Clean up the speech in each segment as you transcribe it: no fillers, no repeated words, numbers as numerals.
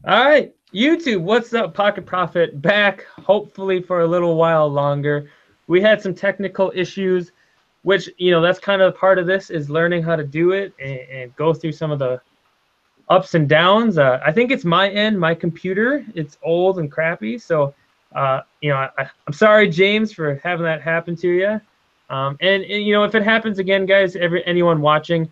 All right, YouTube, what's up? Pocket Profit back, hopefully for a little while longer. We had some technical issues, which, that's kind of part of this is learning how to do it and go through some of the ups and downs. I think it's my end, my computer. It's old and crappy. So, I'm sorry, James, for having that happen to you. And if it happens again, guys, anyone watching,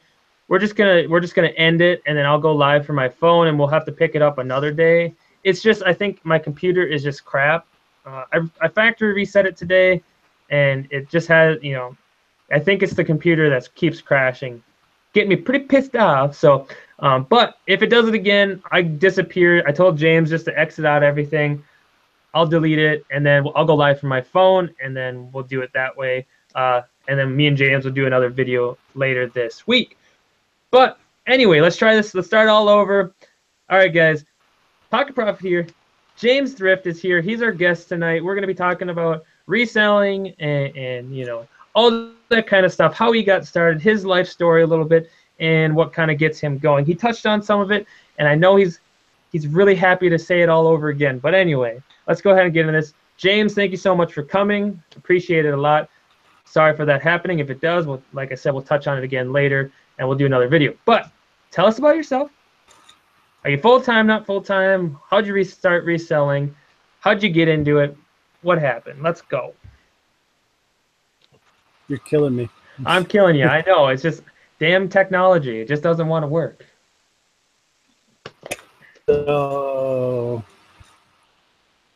we're just gonna end it, and then I'll go live from my phone, and we'll have to pick it up another day. It's just I think my computer is just crap. I factory reset it today, and it just has I think it's the computer that keeps crashing, getting me pretty pissed off. So, but if it does it again, I disappear. I told James just to exit out everything. I'll delete it, and then I'll go live from my phone, and then we'll do it that way. And then me and James will do another video later this week. But anyway, let's try this. Let's start all over. All right, guys. Pocket Profit here. James Thrift is here. He's our guest tonight. We're going to be talking about reselling and all that kind of stuff, how he got started, his life story a little bit, and what kind of gets him going. He touched on some of it, and I know he's really happy to say it all over again. But anyway, let's go ahead and get into this. James, thank you so much for coming. Appreciate it a lot. Sorry for that happening. If it does, like I said, we'll touch on it again later, and we'll do another video. But tell us about yourself. Are you full-time, not full-time? How'd you start reselling? How'd you get into it? What happened? Let's go. You're killing me. I'm killing you. I know. It's just damn technology. It just doesn't want to work. So,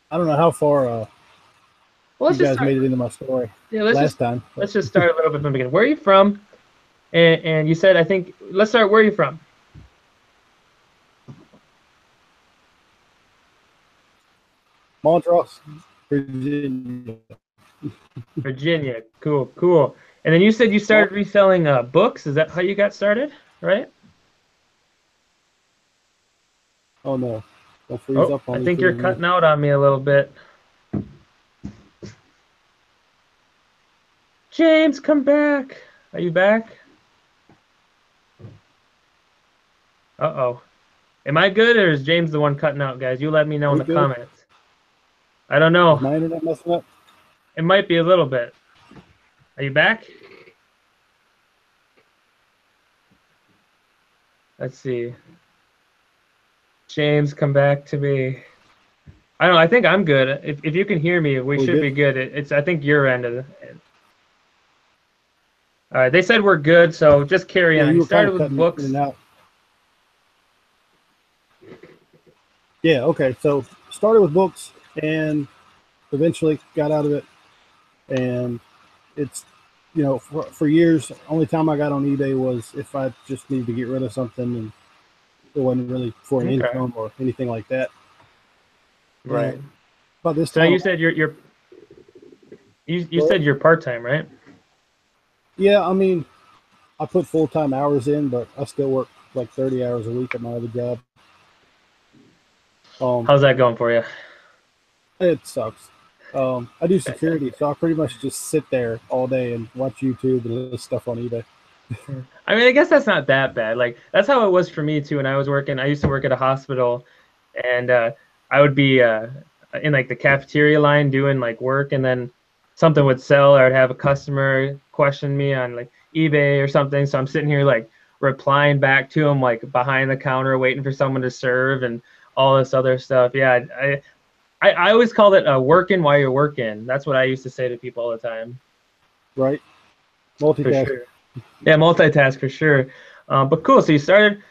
I don't know how far you guys made it into my story last time. Let's just start a little bit from the beginning. Where are you from? And you said, I think, let's start, where are you from? Montrose, Virginia. Virginia. Cool, cool. And then you said you started reselling books. Is that how you got started, right? Oh, no. Don't freeze up on me. I think you're cutting out on me a little bit. James, come back. Are you back? Uh-oh. Am I good, or is James the one cutting out, guys? You let me know in the comments. I don't know. Is my internet messing up? It might be a little bit. Are you back? Let's see. James, come back to me. I don't know. I think I'm good. If you can hear me, we should be good. It's I think your end of it. All right. They said we're good, so just carry on. You started with books. Yeah. Okay. So started with books and eventually got out of it. And it's, for years, only time I got on eBay was if I just needed to get rid of something and it wasn't really for an income or anything like that. Right. But this time, so you said you said you're part-time, right? Yeah, I mean, I put full-time hours in, but I still work like 30 hours a week at my other job. How's that going for you? It sucks. I do security, so I pretty much just sit there all day and watch YouTube and list stuff on eBay. I mean, I guess that's not that bad. Like, that's how it was for me too when I was working. I used to work at a hospital, and I would be in like the cafeteria line doing like work, and then something would sell, or I'd have a customer question me on like eBay or something. So I'm sitting here like replying back to them like behind the counter, waiting for someone to serve and all this other stuff. Yeah, I always called it working while you're working. That's what I used to say to people all the time. Right. Multitask. For sure. Yeah, multitask for sure. But cool. So you started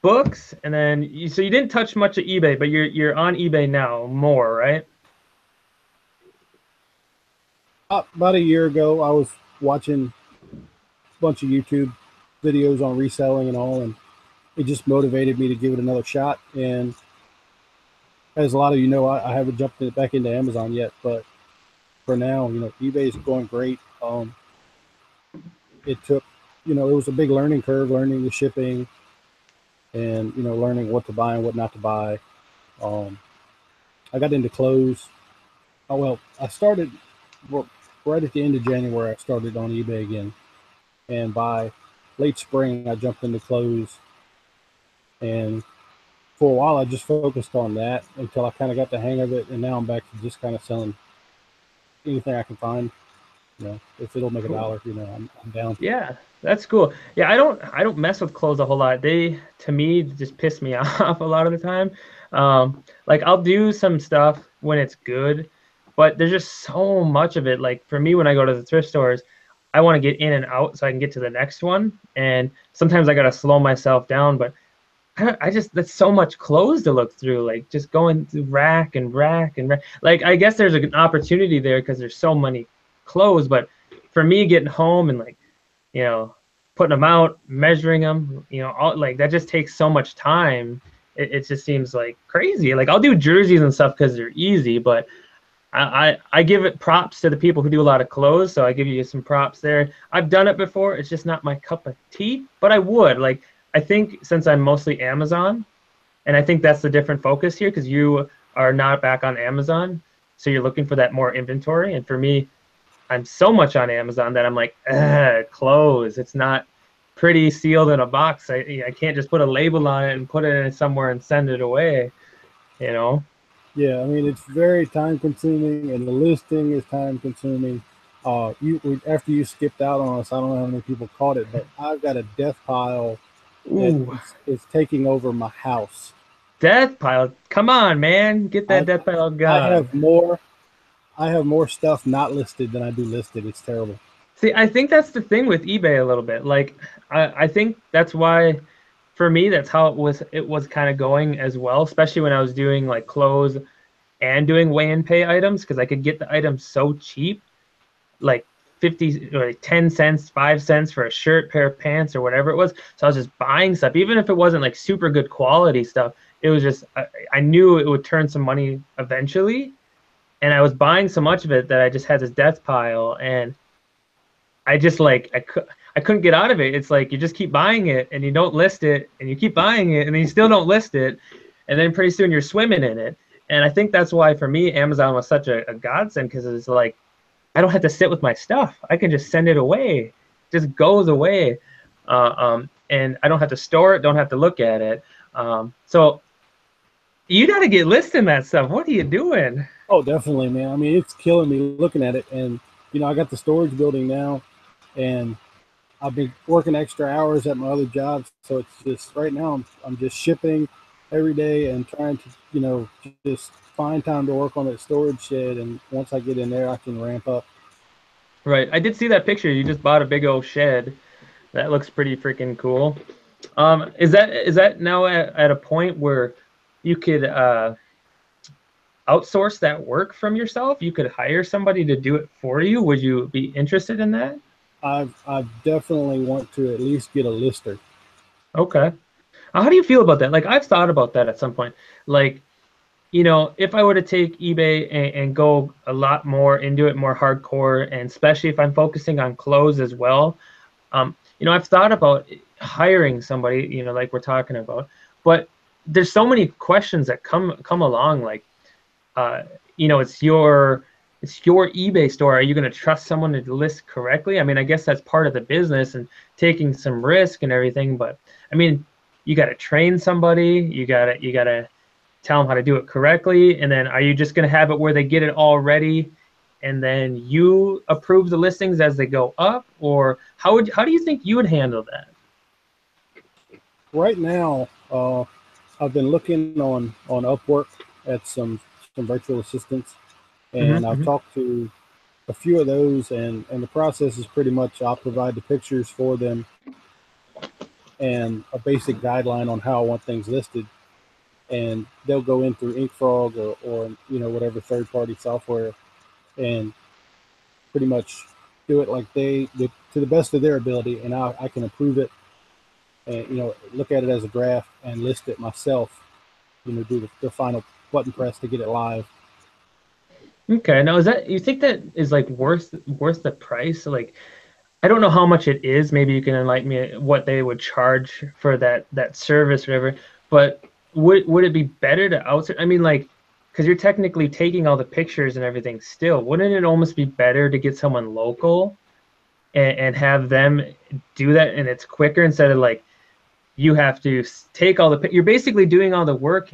books, and then you didn't touch much of eBay, but you're on eBay now more, right? About a year ago, I was watching a bunch of YouTube videos on reselling and all, and it just motivated me to give it another shot. And as a lot of you know, I haven't jumped back into Amazon yet, but for now, eBay is going great. It took, it was a big learning curve, learning the shipping and, learning what to buy and what not to buy. I got into clothes. Oh, well, I started right at the end of January. I started on eBay again. And by late spring, I jumped into clothes. And for a while I just focused on that until I kind of got the hang of it, and now I'm back to just kind of selling anything I can find. You know, if it'll make a Cool. dollar, you know, I'm down. Yeah, that's cool. Yeah, I don't mess with clothes a whole lot. They to me just piss me off a lot of the time. Like I'll do some stuff when it's good, but there's just so much of it. Like for me, when I go to the thrift stores, I want to get in and out so I can get to the next one. And sometimes I gotta slow myself down, but I just that's so much clothes to look through. Like just going through rack and rack and rack. Like I guess there's an opportunity there because there's so many clothes, but for me getting home and like you know, putting them out, measuring them, all like that just takes so much time. It just seems like crazy. Like I'll do jerseys and stuff because they're easy, but I give it props to the people who do a lot of clothes. So I give you some props there. I've done it before. It's just not my cup of tea, but I would like. I think since I'm mostly Amazon, and I think that's the different focus here because you are not back on Amazon, so you're looking for that more inventory. And for me, I'm so much on Amazon that I'm like, clothes. It's not pretty sealed in a box. I can't just put a label on it and put it in somewhere and send it away, you know? Yeah, I mean it's very time consuming, and the listing is time consuming. After you skipped out on us, I don't know how many people caught it, but I've got a death pile that Ooh, is taking over my house. death pile. Come on, man. Get that I death pile I gone. have more I have more stuff not listed than I do listed. It's terrible. See, I think that's the thing with eBay a little bit. Like, I think that's why, for me, that's how it was kind of going as well, especially when I was doing like clothes and doing weigh and pay items because I could get the items so cheap like 50 or like 10 cents 5 cents for a shirt, pair of pants, or whatever it was. So I was just buying stuff even if it wasn't like super good quality stuff. It was just I knew it would turn some money eventually, and I was buying so much of it that I just had this death pile. And I just like I couldn't get out of it. It's like you just keep buying it and you don't list it, and you keep buying it and then you still don't list it, and then pretty soon you're swimming in it. And I think that's why for me Amazon was such a godsend because it's like I don't have to sit with my stuff. I can just send it away. It just goes away. And I don't have to store it, don't have to look at it. So you got to get listing that stuff. What are you doing? Oh, definitely, man. I mean, it's killing me looking at it, and I got the storage building now, and I've been working extra hours at my other jobs, so it's just right now I'm just shipping every day and trying to just find time to work on that storage shed. And once I get in there, I can ramp up. Right. I did see that picture. You just bought a big old shed. That looks pretty freaking cool. Is that now at a point where you could outsource that work from yourself? You could hire somebody to do it for you. Would you be interested in that? I've definitely want to at least get a lister. Okay. How do you feel about that? Like I've thought about that at some point. Like, if I were to take eBay and go a lot more into it, more hardcore, and especially if I'm focusing on clothes as well, I've thought about hiring somebody, like we're talking about, but there's so many questions that come along, like, uh, it's your eBay store. Are you going to trust someone to list correctly? I mean, I guess that's part of the business and taking some risk and everything, but I mean, you got to train somebody. You got to tell them how to do it correctly, and then are you just going to have it where they get it all ready and then you approve the listings as they go up, or how do you think you would handle that? Right now, I've been looking on Upwork at some virtual assistants, and I've Mm-hmm. talked to a few of those, and the process is pretty much I'll provide the pictures for them and a basic guideline on how I want things listed, and they'll go in through InkFrog or whatever third party software and pretty much do it like to the best of their ability, and I can approve it and look at it as a draft and list it myself. Do the final button press to get it live. Okay, now is that you think that is like worth the price? Like I don't know how much it is. Maybe you can enlighten me what they would charge for that service or whatever. But would it be better to outsource? I mean, like, because you're technically taking all the pictures and everything still. Wouldn't it almost be better to get someone local and have them do that and it's quicker instead of like you have to take all the, you're basically doing all the work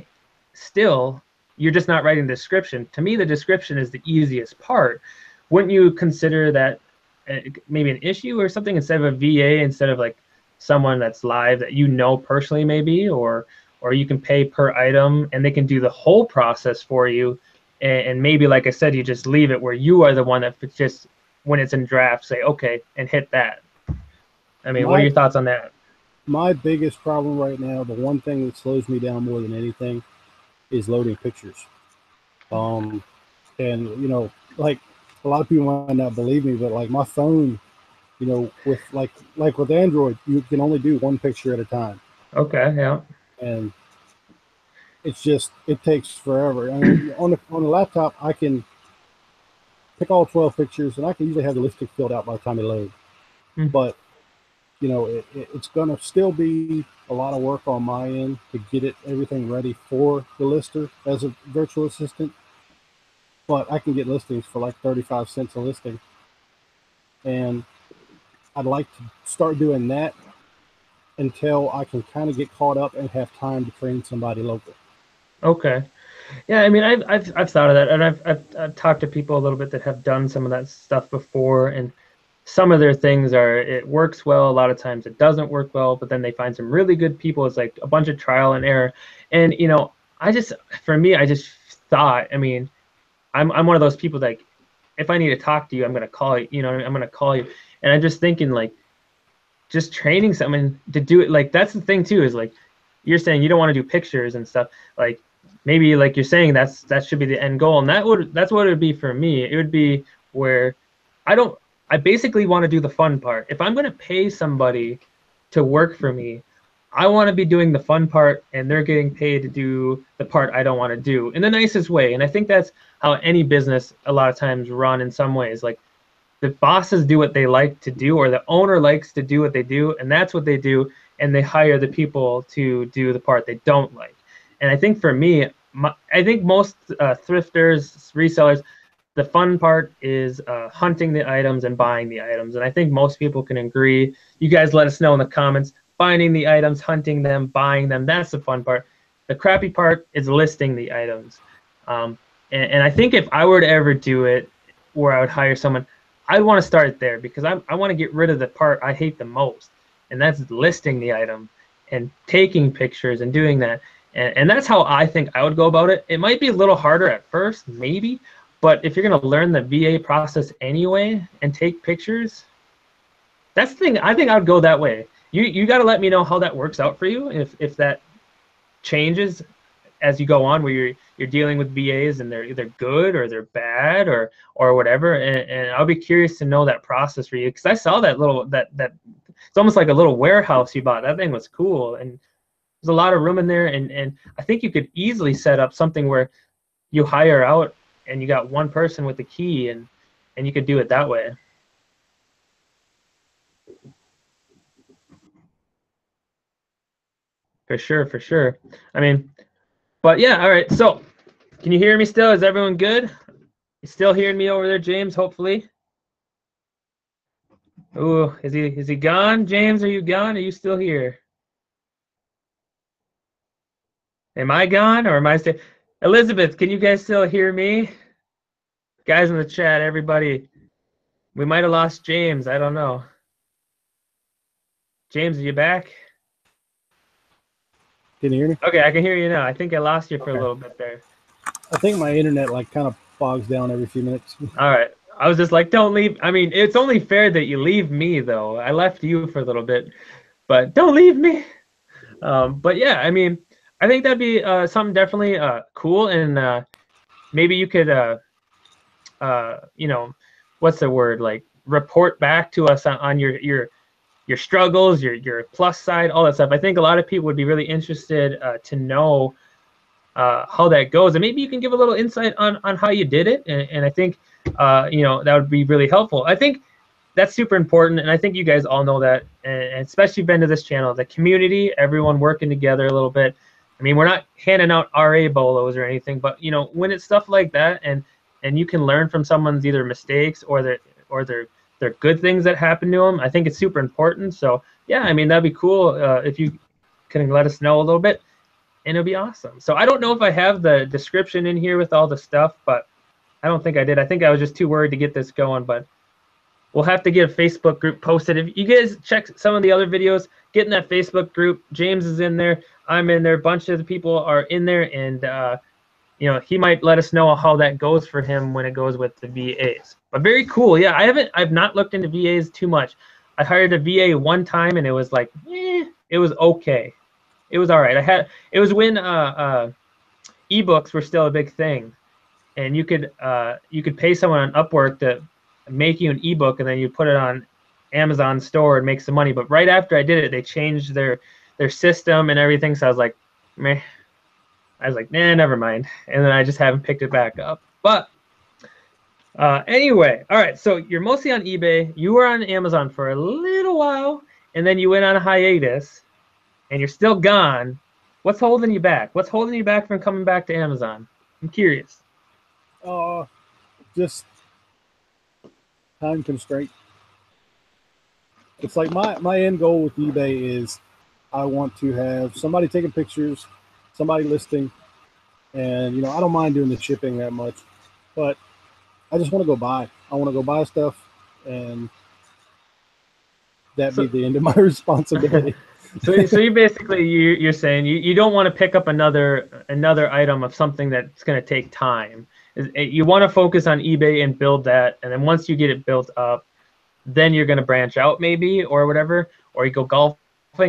still, you're just not writing the description. To me, the description is the easiest part. Wouldn't you consider that maybe an issue or something, instead of a VA, instead of like someone that's live that you know personally maybe, or you can pay per item and they can do the whole process for you, and maybe, like I said, you just leave it where you are the one that just, when it's in draft, say okay and hit that. I mean, what are My your thoughts on that? my biggest problem right now, the one thing that slows me down more than anything, is loading pictures. Um, and like a lot of people might not believe me, but like my phone, with like with Android, you can only do one picture at a time, Okay, yeah. and it's just it takes forever. I mean, on the laptop, I can pick all 12 pictures, and I can usually have the listing filled out by the time it loads. Hmm. But it's going to still be a lot of work on my end to get everything ready for the lister as a virtual assistant. But I can get listings for like 35 cents a listing, and I'd like to start doing that until I can kind of get caught up and have time to train somebody local. Okay. Yeah, I mean, I've thought of that, and I've talked to people a little bit that have done some of that stuff before, and some of their things are, it works well. A lot of times it doesn't work well, but then they find some really good people. It's like a bunch of trial and error, and I just, for me, I just thought, I mean, I'm one of those people that, like, if I need to talk to you, I'm gonna call you. I'm gonna call you, and I'm just thinking like, just training someone to do it, like, that's the thing too, is like, you're saying you don't want to do pictures and stuff, like, maybe like you're saying that should be the end goal, and that's what it would be for me. It would be where I don't I basically want to do the fun part. If I'm going to pay somebody to work for me, I want to be doing the fun part, and they're getting paid to do the part I don't want to do in the nicest way. And I think that's how any business a lot of times run in some ways. Like, the bosses do what they like to do, or the owner likes to do what they do, and that's what they do, and they hire the people to do the part they don't like. And I think for me, I think most thrifters, resellers, the fun part is hunting the items and buying the items. And I think most people can agree. You guys let us know in the comments. Finding the items, hunting them, buying them, that's the fun part. The crappy part is listing the items. Um, and I think if I were to ever do it, where I would hire someone, I'd want to start there, because I want to get rid of the part I hate the most, and that's listing the item and taking pictures and doing that. And that's how I think I would go about it. It might be a little harder at first, maybe, but if you're going to learn the VA process anyway and take pictures, that's the thing. I think I would go that way. You got to let me know how that works out for you. If that changes as you go on, where you're dealing with VAs and they're either good or they're bad, or whatever. And I'll be curious to know that process for you, because I saw that little that it's almost like a little warehouse you bought. That thing was cool, and there's a lot of room in there. And I think you could easily set up something where you hire out and you got one person with the key, and you could do it that way. For sure, for sure. I mean, but yeah, all right. So, can you hear me still? Is everyone good? You still hearing me over there, James? Hopefully. Ooh, is he gone? James, are you gone? Are you still here? Am I gone, or am I still? Elizabeth, can you guys still hear me? Guys in the chat, everybody. We might have lost James. I don't know. James, are you back? Can you hear me? Okay, I can hear you now. I think I lost you for a Okay. little bit there. I think my internet like kind of bogs down every few minutes. All right. I was just like, don't leave. I mean, it's only fair that you leave me, though. I left you for a little bit, but don't leave me. But yeah, I mean, I think that'd be something definitely cool, and maybe you could, you know, what's the word, like, report back to us on your struggles, your plus side, all that stuff. I think a lot of people would be really interested to know how that goes, and maybe you can give a little insight on how you did it. And I think that would be really helpful. I think that's super important, and I think you guys all know that, and especially been to this channel, the community, everyone working together a little bit. I mean, we're not handing out RA bolos or anything, but when it's stuff like that, and you can learn from someone's either mistakes or their good things that happen to them, I think it's super important. So yeah, I mean, that'd be cool if you can let us know a little bit, and it'll be awesome. So I don't know if I have the description in here with all the stuff, but I don't think I did. I think I was just too worried to get this going, but we'll have to get a Facebook group posted. If you guys check some of the other videos, get in that Facebook group. James is in there. I'm in there. A bunch of the people are in there, and you know, he might let us know how that goes for him when it goes with the VAs. But very cool. Yeah, I've not looked into VAs too much. I hired a VA one time, and it was like, it was okay. It was all right. It was when ebooks were still a big thing, and you could pay someone on Upwork to make you an ebook, and then you put it on Amazon store and make some money. But right after I did it, they changed their system and everything. So I was like, meh. I was like, nah, never mind. And then I just haven't picked it back up. But anyway, all right. So you're mostly on eBay. You were on Amazon for a little while, and then you went on a hiatus, and you're still gone. What's holding you back? What's holding you back from coming back to Amazon? I'm curious. Just time constraint. It's like my end goal with eBay is I want to have somebody taking pictures, somebody listing, and you know, I don't mind doing the shipping that much, but I just want to go buy. I want to go buy stuff, and that be the end of my responsibility. So you basically you're saying you don't want to pick up another item of something that's going to take time. You want to focus on eBay and build that, and then once you get it built up, then you're going to branch out maybe or whatever, or you go golfing,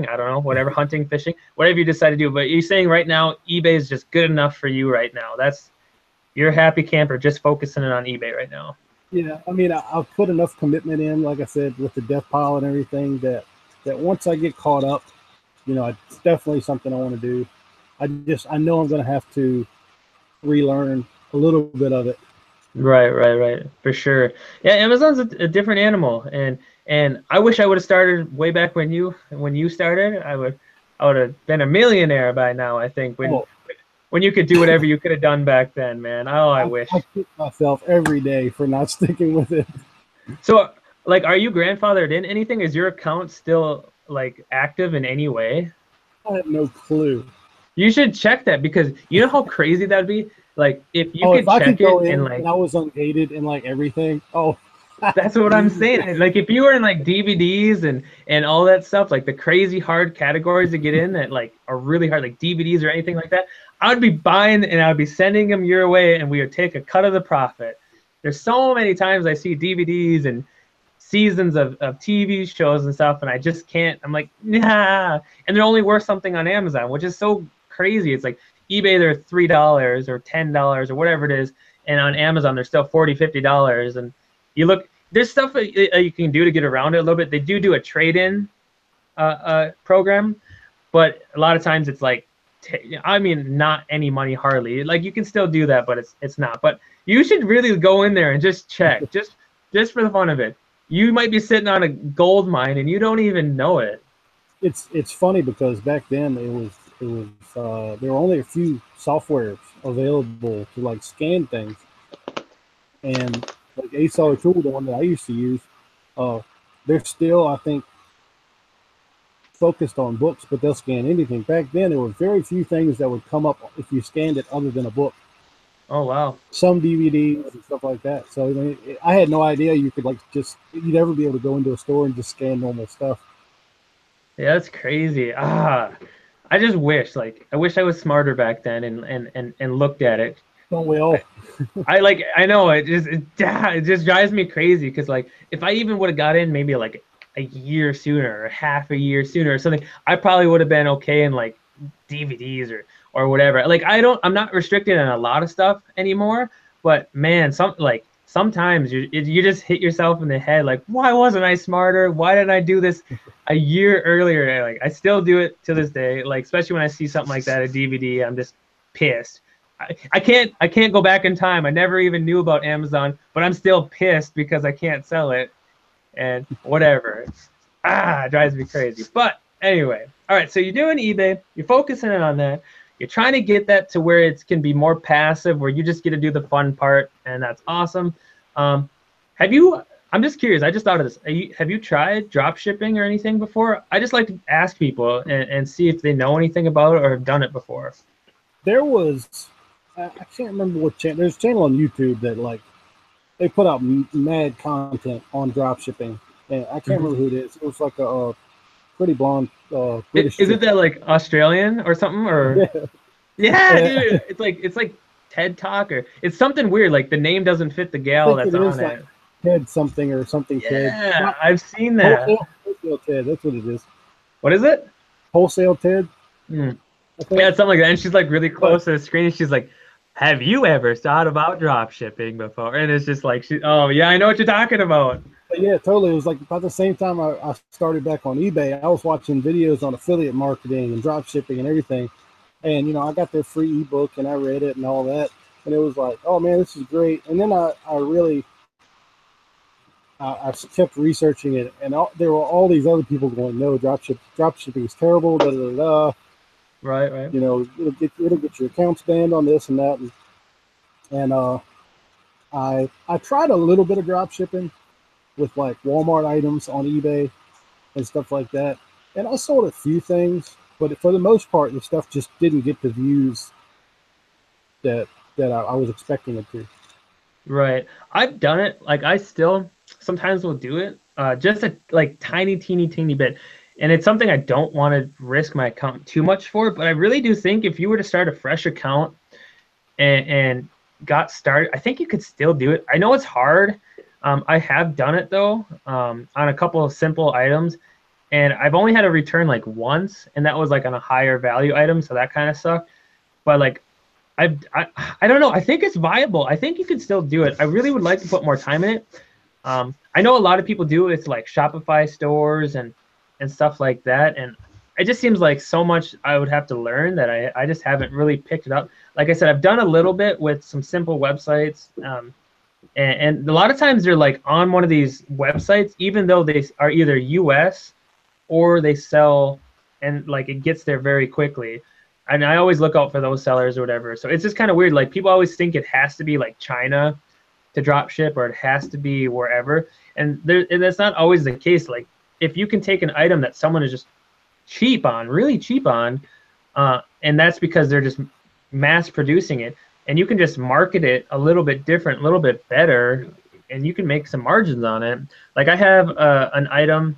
I don't know, whatever, hunting, fishing, whatever you decide to do. But you're saying right now eBay is just good enough for you right now. You're a happy camper just focusing it on eBay right now. Yeah, I mean, I've put enough commitment in, like I said, with the death pile and everything, that once I get caught up, you know, it's definitely something I want to do. I know I'm going to have to relearn a little bit of it. Right, for sure. Yeah, Amazon's a different animal, and I wish I would have started way back when you started. I would have been a millionaire by now. I think when you could do whatever you could have done back then, man. Oh, I wish. I kick myself every day for not sticking with it. So, like, are you grandfathered in anything? Is your account still like active in any way? I have no clue. You should check that, because you know how crazy that'd be. Like, if you could I check could go it in and like, and I was ungated and like everything. Oh, that's what I'm saying. Like, if you were in like DVDs and all that stuff, like the crazy hard categories to get in that like are really hard, like DVDs or anything like that, I would be buying and I would be sending them your way, and we would take a cut of the profit. There's so many times I see DVDs and seasons of TV shows and stuff, and I just can't. I'm like, nah. And they're only worth something on Amazon, which is so crazy. It's like eBay, they're $3 or $10 or whatever it is, and on Amazon they're still $40, $50. And you look, there's stuff that you can do to get around it a little bit. They do a trade-in program, but a lot of times it's like, I mean, not any money hardly. Like, you can still do that, but it's not. But you should really go in there and just check, just for the fun of it. You might be sitting on a gold mine and you don't even know it. It's funny because back then it was there were only a few softwares available to like scan things, and like Ace Tool, the one that I used to use, they're still, I think, focused on books, but they'll scan anything. Back then there were very few things that would come up if you scanned it other than a book. Oh wow. Some DVDs and stuff like that. So I mean, I had no idea you could you'd ever be able to go into a store and just scan normal stuff. Yeah, that's crazy. I just wish, like, I wish I was smarter back then and looked at it. Don't we all? I know it just drives me crazy, because like if I even would have got in maybe like a year sooner or half a year sooner or something, I probably would have been okay in like DVDs or whatever. Like, I'm not restricted on a lot of stuff anymore, but man, sometimes you just hit yourself in the head, like, why wasn't I smarter? Why didn't I do this a year earlier? Like, I still do it to this day. Like, especially when I see something like that, a DVD, I'm just pissed. I can't go back in time. I never even knew about Amazon, but I'm still pissed because I can't sell it and whatever. It drives me crazy. But anyway, all right, so you're doing eBay, you're focusing on that. You're trying to get that to where it can be more passive, where you just get to do the fun part, and that's awesome. Have you I'm just curious. I just thought of this. Have you tried drop shipping or anything before? I just like to ask people and see if they know anything about it or have done it before. There was, I can't remember what channel. There's a channel on YouTube that like they put out mad content on drop shipping, and I can't remember Mhm. who it is. It was like a pretty blonde British Is it chick. that like Australian or something or? Yeah, Yeah, and dude. It's like TED Talk or it's something weird. Like the name doesn't fit the I gal think that's it on is like it. Ted something or something Ted. Yeah, Not I've seen that. wholesale Ted. That's what it is. What is it? Wholesale Ted, Hmm. I Yeah, think. it's something like that. And she's like really But close to the screen. And she's like, "Have you ever thought about drop shipping before?" And it's just like, "Oh yeah, I know what you're talking about." But yeah, totally. It was like about the same time I started back on eBay. I was watching videos on affiliate marketing and drop shipping and everything. And, I got their free ebook and I read it and all that. And it was like, oh man, this is great. And then I really, I kept researching it. And there were all these other people going, no, drop shipping is terrible. Da, da, da, da. Right, right. It'll get your accounts banned on this and that. And I tried a little bit of drop shipping with like Walmart items on eBay and stuff like that. And I sold a few things, but for the most part, the stuff just didn't get the views that I was expecting it to. Right. I've done it. Like I still sometimes will do it. Just a like tiny, teeny, teeny bit. And it's something I don't want to risk my account too much for, but I really do think if you were to start a fresh account and got started, I think you could still do it. I know it's hard. I have done it though, on a couple of simple items, and I've only had a return like once, and that was like on a higher value item, so that kind of sucked. But like I don't know. I think it's viable. I think you could still do it. I really would like to put more time in it. I know a lot of people do it with like Shopify stores and stuff like that, and it just seems like so much I would have to learn that I just haven't really picked it up. Like I said, I've done a little bit with some simple websites, and a lot of times they're like on one of these websites, even though they are either US or they sell and like it gets there very quickly. And I always look out for those sellers or whatever. So it's just kind of weird. Like people always think it has to be like China to drop ship or it has to be wherever. And that's not always the case. Like if you can take an item that someone is just cheap on, really cheap on, and that's because they're just mass producing it, and you can just market it a little bit different, a little bit better, and you can make some margins on it. Like I have an item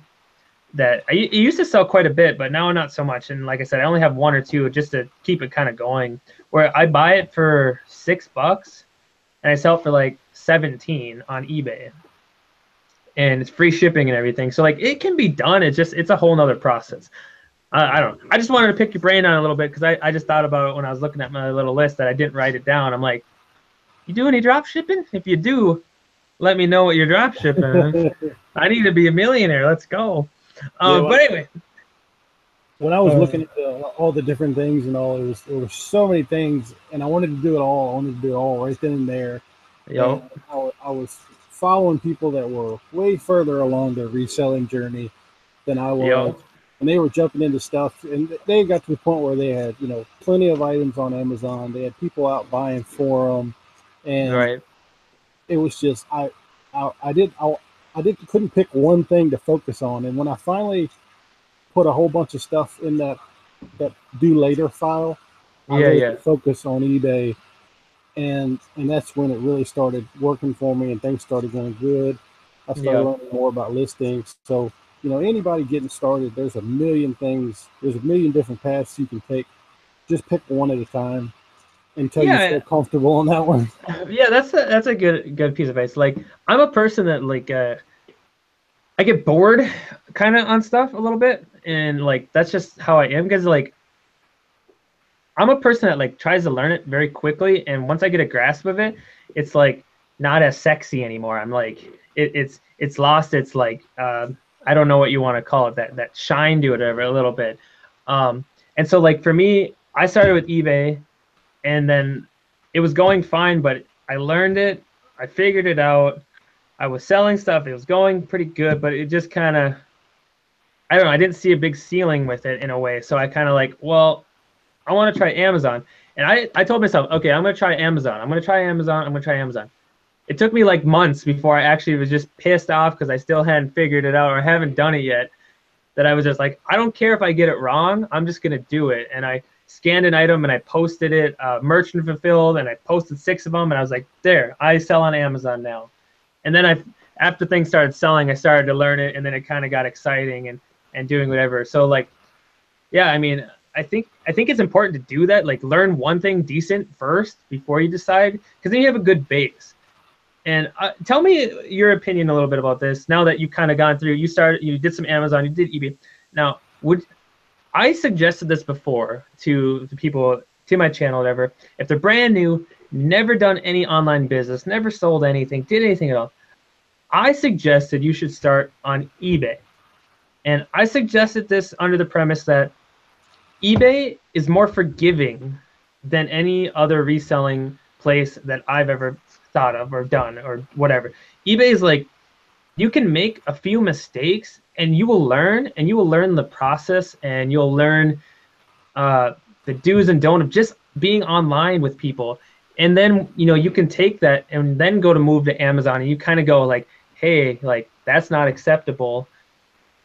that I used to sell quite a bit, but now not so much. And like I said, I only have one or two just to keep it kind of going. Where I buy it for $6 and I sell it for like 17 on eBay, and it's free shipping and everything. So like it can be done. It's a whole nother process. I don't know. I just wanted to pick your brain on it a little bit because I just thought about it when I was looking at my little list that I didn't write it down. I'm like, you do any drop shipping? If you do, let me know what you're drop shipping. I need to be a millionaire. Let's go. Yeah, But anyway, when I was uh, looking at all the different things and all, there was so many things, and I wanted to do it all. I wanted to do it all right then and there. And yo, I was following people that were way further along their reselling journey than I was, yo, and they were jumping into stuff, and they got to the point where they had plenty of items on Amazon. They had people out buying for them, and right. it was just I did couldn't pick one thing to focus on, and when I finally put a whole bunch of stuff in that do later file, I Yeah, really yeah, could focus on eBay, and that's when it really started working for me and things started going good. I started yeah. learning more about listings. So, anybody getting started, there's a million things, there's a million different paths you can take. Just pick one at a time until you feel Yeah, comfortable on that one. yeah, that's a good piece of advice. Like I'm a person that like I get bored kind of on stuff a little bit, and like that's just how I am because like I'm a person that like tries to learn it very quickly, and once I get a grasp of it, it's like not as sexy anymore. I'm like it's lost. It's like I don't know what you want to call it, that shine to it or a little bit. And so like for me, I started with eBay, and then it was going fine, but I learned it, I figured it out. I was selling stuff. It was going pretty good, but it just kind of, I don't know. I didn't see a big ceiling with it in a way. So I kind of like, well, I want to try Amazon. And I told myself, okay, I'm going to try Amazon. I'm going to try Amazon. I'm going to try Amazon. it took me like months before I actually was just pissed off because I still hadn't figured it out or haven't done it yet. That I was just like, I don't care if I get it wrong. I'm just gonna do it. And I scanned an item and I posted it, merchant fulfilled, and I posted 6 of them. And I was like, there, I sell on Amazon now. And then after things started selling, I started to learn it, and then it kind of got exciting and doing whatever. So like, yeah, I mean, I think it's important to do that. Like, learn one thing decent first before you decide, because then you have a good base. And tell me your opinion a little bit about this. Now that you've kind of gone through, you did some Amazon, you did eBay. Now, I suggested this before to the people, to my channel, whatever. If they're brand new, never done any online business, never sold anything, did anything at all, I suggested you should start on eBay. And I suggested this under the premise that eBay is more forgiving than any other reselling place that I've ever thought of or done or whatever. eBay is like, you can make a few mistakes and you will learn, and you will learn the process, and you'll learn the do's and don'ts of just being online with people. And then, you can take that and then go to move to Amazon, and you kind of go like, hey, like, that's not acceptable,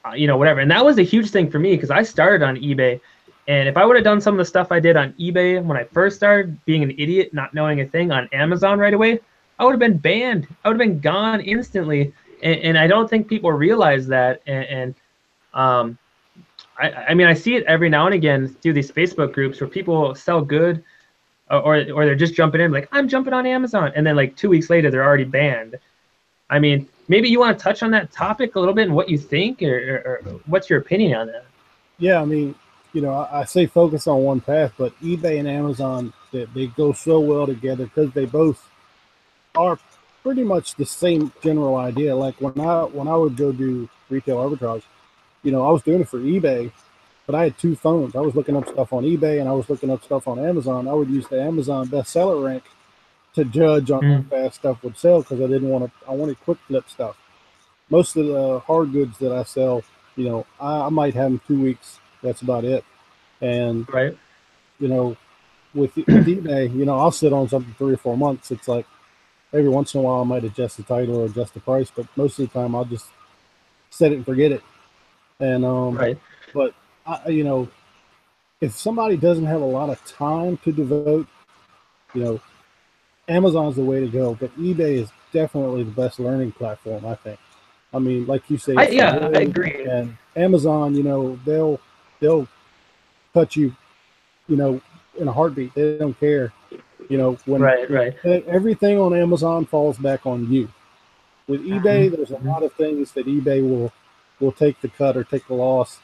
whatever. And that was a huge thing for me because I started on eBay. And if I would have done some of the stuff I did on eBay when I first started, being an idiot, not knowing a thing, on Amazon right away, I would have been banned. I would have been gone instantly. And I don't think people realize that. I mean, I see it every now and again through these Facebook groups where people sell good, or they're just jumping in like, I'm jumping on Amazon. And then like 2 weeks later, they're already banned. I mean, maybe you want to touch on that topic a little bit and what you think, or what's your opinion on that? Yeah, I mean, I say focus on one path, but eBay and Amazon, they go so well together because they both are pretty much the same general idea. Like when I would go do retail arbitrage, I was doing it for eBay, but I had 2 phones. I was looking up stuff on eBay and I was looking up stuff on Amazon. I would use the Amazon bestseller rank to judge on how fast stuff would sell because I wanted quick flip stuff. Most of the hard goods that I sell, I might have them 2 weeks. That's about it. And Right. With eBay, I'll sit on something 3 or 4 months. It's like every once in a while I might adjust the title or adjust the price, but most of the time I'll just set it and forget it. And Right. but if somebody doesn't have a lot of time to devote, Amazon's the way to go. But eBay is definitely the best learning platform, I think. I mean, like you say, I agree. and Amazon, they'll cut you, in a heartbeat. They don't care. When Right. everything on Amazon falls back on you. With eBay, there's a lot of things that eBay will take the cut or take the loss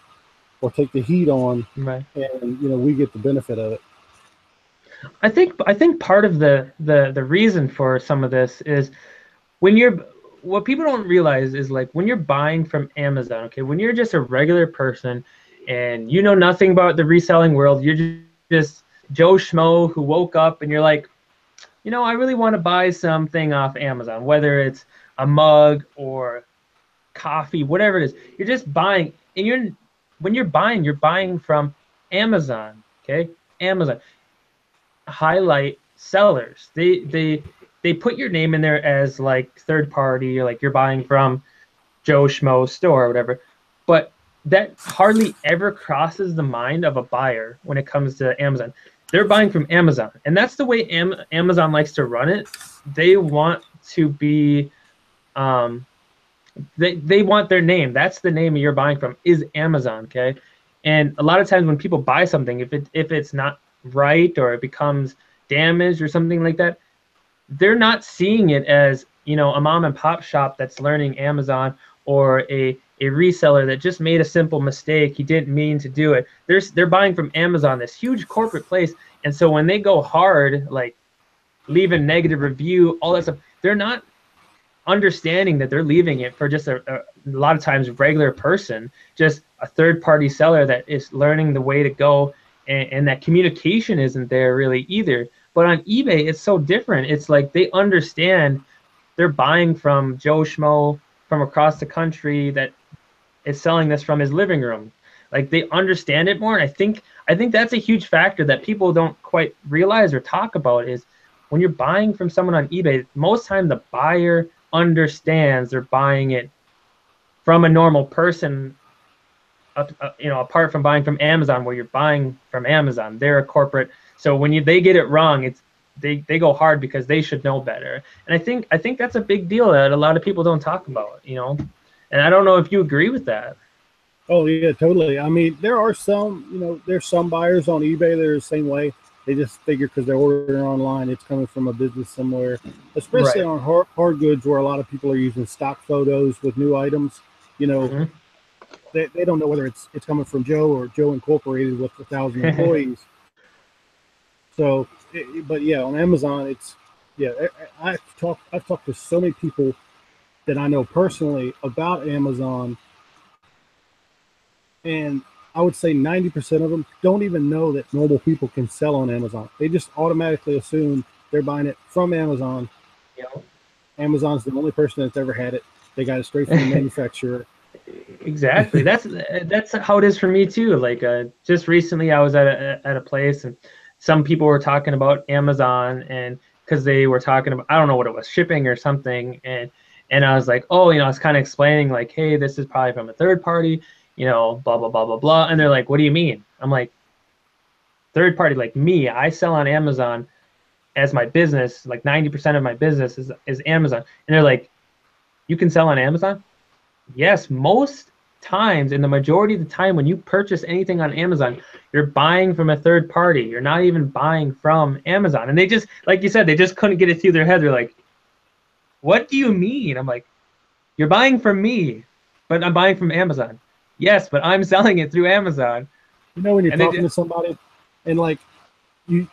or take the heat on, Right. and we get the benefit of it. I think part of the reason for some of this is what people don't realize is, like, when you're buying from Amazon, okay, when you're just a regular person and you know nothing about the reselling world, you're just Joe Schmo who woke up and you're like, I really want to buy something off Amazon, whether it's a mug or coffee, whatever it is. You're just buying, and when you're buying from Amazon, okay? Amazon. Highlight sellers. They put your name in there as like third party, or like you're buying from Joe Schmo store or whatever. But that hardly ever crosses the mind of a buyer when it comes to Amazon. They're buying from Amazon, and that's the way Amazon likes to run it. They want to be, they want their name. That's the name you're buying from, is Amazon, okay? And a lot of times when people buy something, if it's not right or it becomes damaged or something like that, they're not seeing it as, a mom and pop shop that's learning Amazon, or a reseller that just made a simple mistake. He didn't mean to do it. They're buying from Amazon, this huge corporate place. And so when they go hard, like leave a negative review, all that stuff, they're not understanding that they're leaving it for just a lot of times regular person, just a third party seller that is learning the way to go, and that communication isn't there really either. But on eBay, it's so different. It's like they understand they're buying from Joe Schmo from across the country that is selling this from his living room. Like, they understand it more. And I think that's a huge factor that people don't quite realize or talk about, is when you're buying from someone on eBay, most time the buyer understands they're buying it from a normal person, you know, apart from buying from Amazon, where you're buying from Amazon. They're a corporate, so when they get it wrong, it's they go hard because they should know better. And I think that's a big deal that a lot of people don't talk about, you know. And I don't know if you agree with that. Oh yeah, totally. I mean, there are some, you know, there's some buyers on eBay that are the same way. They just figure because they're ordering online, it's coming from a business somewhere. Especially Right. on hard goods, where a lot of people are using stock photos with new items. You know, Hmm. they don't know whether it's coming from Joe or Joe Incorporated with 1,000 employees. So, but yeah, on Amazon, it's yeah. I've talked to so many people that I know personally about Amazon, and I would say 90% of them don't even know that normal people can sell on Amazon. They just automatically assume they're buying it from Amazon. You Amazon's the only person that's ever had it. They got it straight from the know. manufacturer. Exactly. That's how it is for me too. Like just recently, I was at a place, and some people were talking about Amazon, and because they were talking about, I don't know what it was, shipping or something, and I was like, oh, you know, I was kind of explaining like, hey, this is probably from a third party, you know, blah blah blah blah blah, and they're like, what do you mean? I'm like, third party, like me, I sell on Amazon as my business, like 90% of my business is Amazon, and they're like, you can sell on Amazon? Yes, most times, in the majority of the time, when you purchase anything on Amazon, you're buying from a third party. You're not even buying from Amazon. And they just, like you said, they just couldn't get it through their head. They're like, what do you mean? I'm like, you're buying from me, but I'm buying from Amazon. Yes, but I'm selling it through Amazon. You know, when you're And they talking just, to somebody, and like you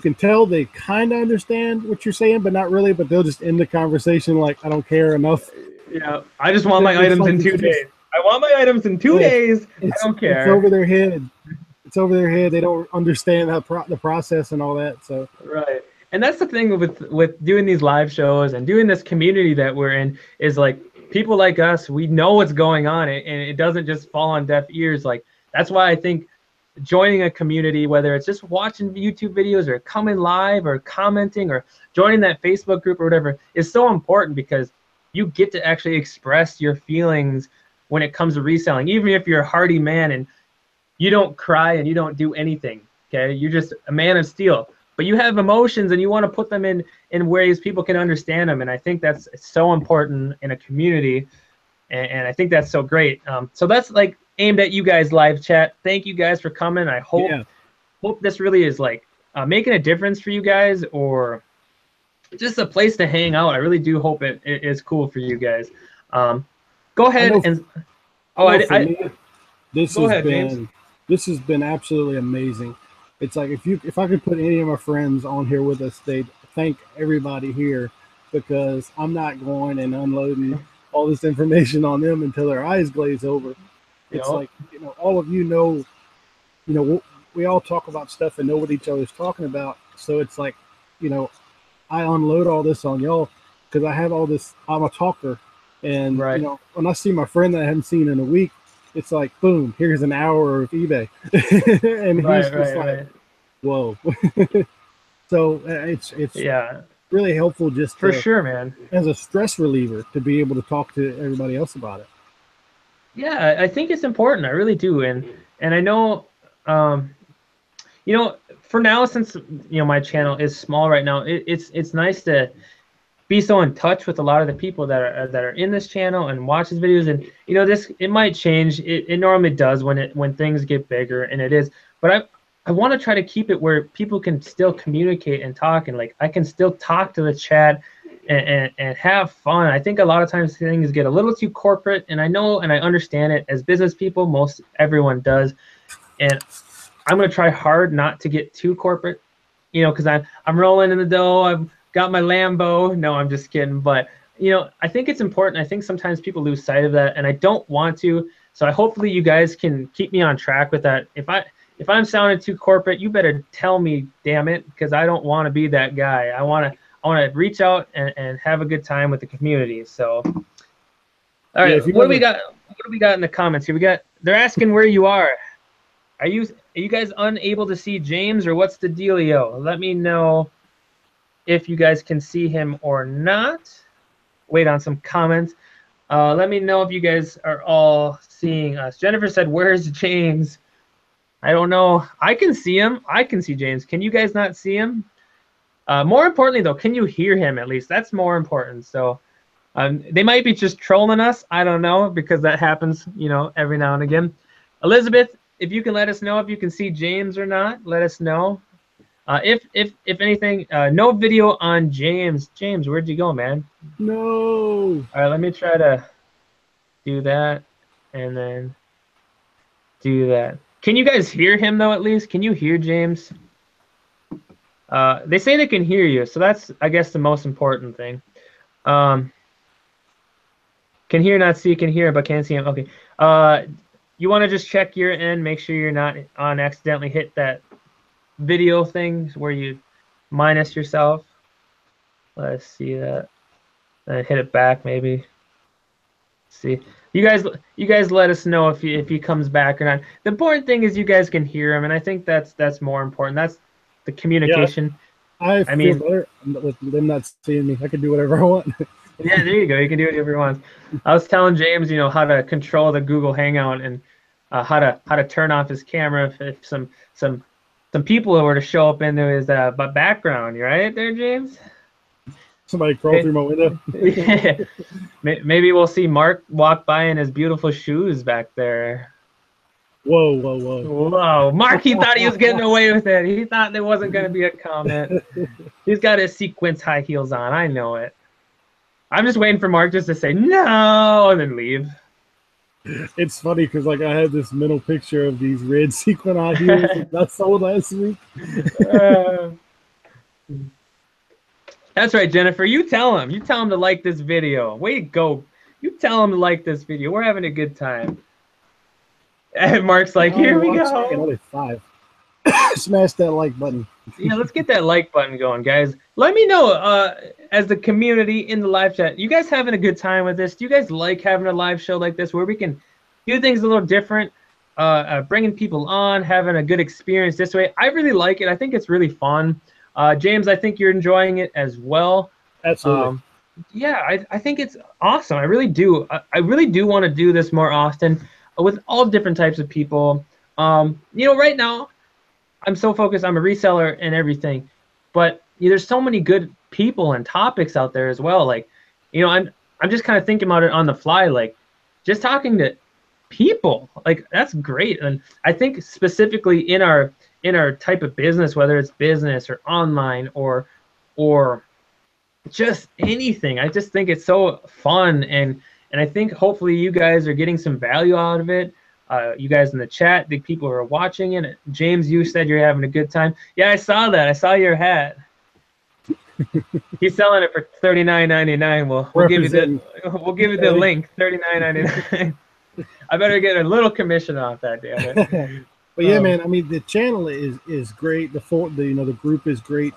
can tell they kind of understand what you're saying, but not really. But they'll just end the conversation like, I don't care enough. yeah, I just want my It's items like in it's two just days. I want my items in two it's days. I don't it's care. over their head. It's over their head. They don't understand how the process and all that. So Right. And that's the thing with doing these live shows and doing this community that we're in, is like people like us, we know what's going on, and it doesn't just fall on deaf ears. Like that's why I think joining a community, whether it's just watching YouTube videos or coming live or commenting or joining that Facebook group or whatever, is so important, because you get to actually express your feelings when it comes to reselling, even if you're a hardy man and you don't cry and you don't do anything. Okay, you're just a man of steel, but you have emotions and you want to put them in ways people can understand them. And I think that's so important in a community, and I think that's so great. So that's like aimed at you guys, live chat. Thank you guys for coming. I yeah, hope this really is like making a difference for you guys, or just a place to hang out. I really do hope it is cool for you guys. Um, Go I ahead know. and I oh, know. For I me, this go has ahead, James. been this has been absolutely amazing. It's like if I could put any of my friends on here with us, they'd thank everybody here, because I'm not going and unloading all this information on them until their eyes glaze over. You It's know, like, all of you know, we all talk about stuff and know what each other's talking about. So it's like, you know, I unload all this on y'all because I have all this. I'm a talker, and right. when I see my friend that I haven't seen in a week, it's like boom, here's an hour of eBay, and he's Right, just right, like, right. whoa. So it's Yeah, really helpful just for to, sure, man. as a stress reliever, to be able to talk to everybody else about it. Yeah, I think it's important. I really do, and I know, um, you know, for now, since my channel is small right now, it's nice to be so in touch with a lot of the people that are in this channel and watch his videos. And this, it might change. It normally does when things get bigger, and it is. But I want to try to keep it where people can still communicate and talk, and like I can still talk to the chat and have fun. I think a lot of times things get a little too corporate, and I know and I understand it. As business people, most everyone does, and I'm gonna try hard not to get too corporate, because I'm rolling in the dough. I've got my Lambo. No, I'm just kidding. But I think it's important. I think sometimes people lose sight of that, and I don't want to. So hopefully you guys can keep me on track with that. If I'm sounding too corporate, you better tell me, damn it, because I don't want to be that guy. I want to reach out and have a good time with the community. So, all Yeah, right, if you what do we ever got? What do we got in the comments here? They're asking where you are. Are you guys unable to see James, or what's the dealio? Let me know. if you guys can see him or not. Wait on some comments. Let me know if you guys are all seeing us. Jennifer said, "Where's James?" I don't know. I can see him. I can see James. Can you guys not see him? More importantly, though, can you hear him at least? That's more important. So they might be just trolling us. I don't know, because that happens, you know, every now and again. Elizabeth, if you can let us know if you can see James or not, let us know. If anything, no video on James. James, where'd you go, man? No. All right, let me try to do that and then do that. Can you guys hear him though? At least, can you hear James? They say they can hear you, so that's, I guess, the most important thing. Can hear, not see. Can hear, but can't see him. Okay. You want to just check your end, make sure you're not on accidentally hit that video thing where you minus yourself. Let's see that. Hit it back, maybe. Let's see. You guys let us know if he comes back or not. The important thing is you guys can hear him, and I think that's more important. That's the communication. Yeah, I mean, better with them not seeing me. I can do whatever I want. Yeah, there you go. You can do whatever you want. I was telling James, you know, how to control the Google Hangout and how to turn off his camera if some people were to show up into his background. You right there, James? Somebody crawl through my window. Yeah. Maybe we'll see Mark walk by in his beautiful shoes back there. Whoa, whoa, whoa. Whoa. Mark, he thought he was getting away with it. He thought there wasn't going to be a comment. He's got his sequence high heels on. I know it. I'm just waiting for Mark just to say no and then leave. It's funny because like I had this mental picture of these red sequin high heels that I sold last week. That's right, Jennifer. You tell him. You tell him to like this video. Way to go. You tell him to like this video. We're having a good time. And Mark's like, here we go. Only 5. Smash that like button. Yeah, let's get that like button going, guys. Let me know, as the community in the live chat, you guys having a good time with this? Do you guys like having a live show like this where we can do things a little different, bringing people on, having a good experience this way? I really like it. I think it's really fun. James, I think you're enjoying it as well. Absolutely. Yeah, I think it's awesome. I really do. I really do want to do this more often with all different types of people. You know, right now, I'm so focused. I'm a reseller and everything, but there's so many good people and topics out there as well. Like, you know, I'm just kind of thinking about it on the fly. Like, just talking to people, like that's great. And I think specifically in our type of business, whether it's business or online or just anything, I just think it's so fun. And I think hopefully you guys are getting some value out of it. You guys in the chat, the people who are watching it. James, you said you're having a good time. Yeah, I saw that. I saw your hat. He's selling it for $39.99. We'll give you the link, $39.99. I better get a little commission off that, damn it. But yeah, man, I mean the channel is great. The group is great.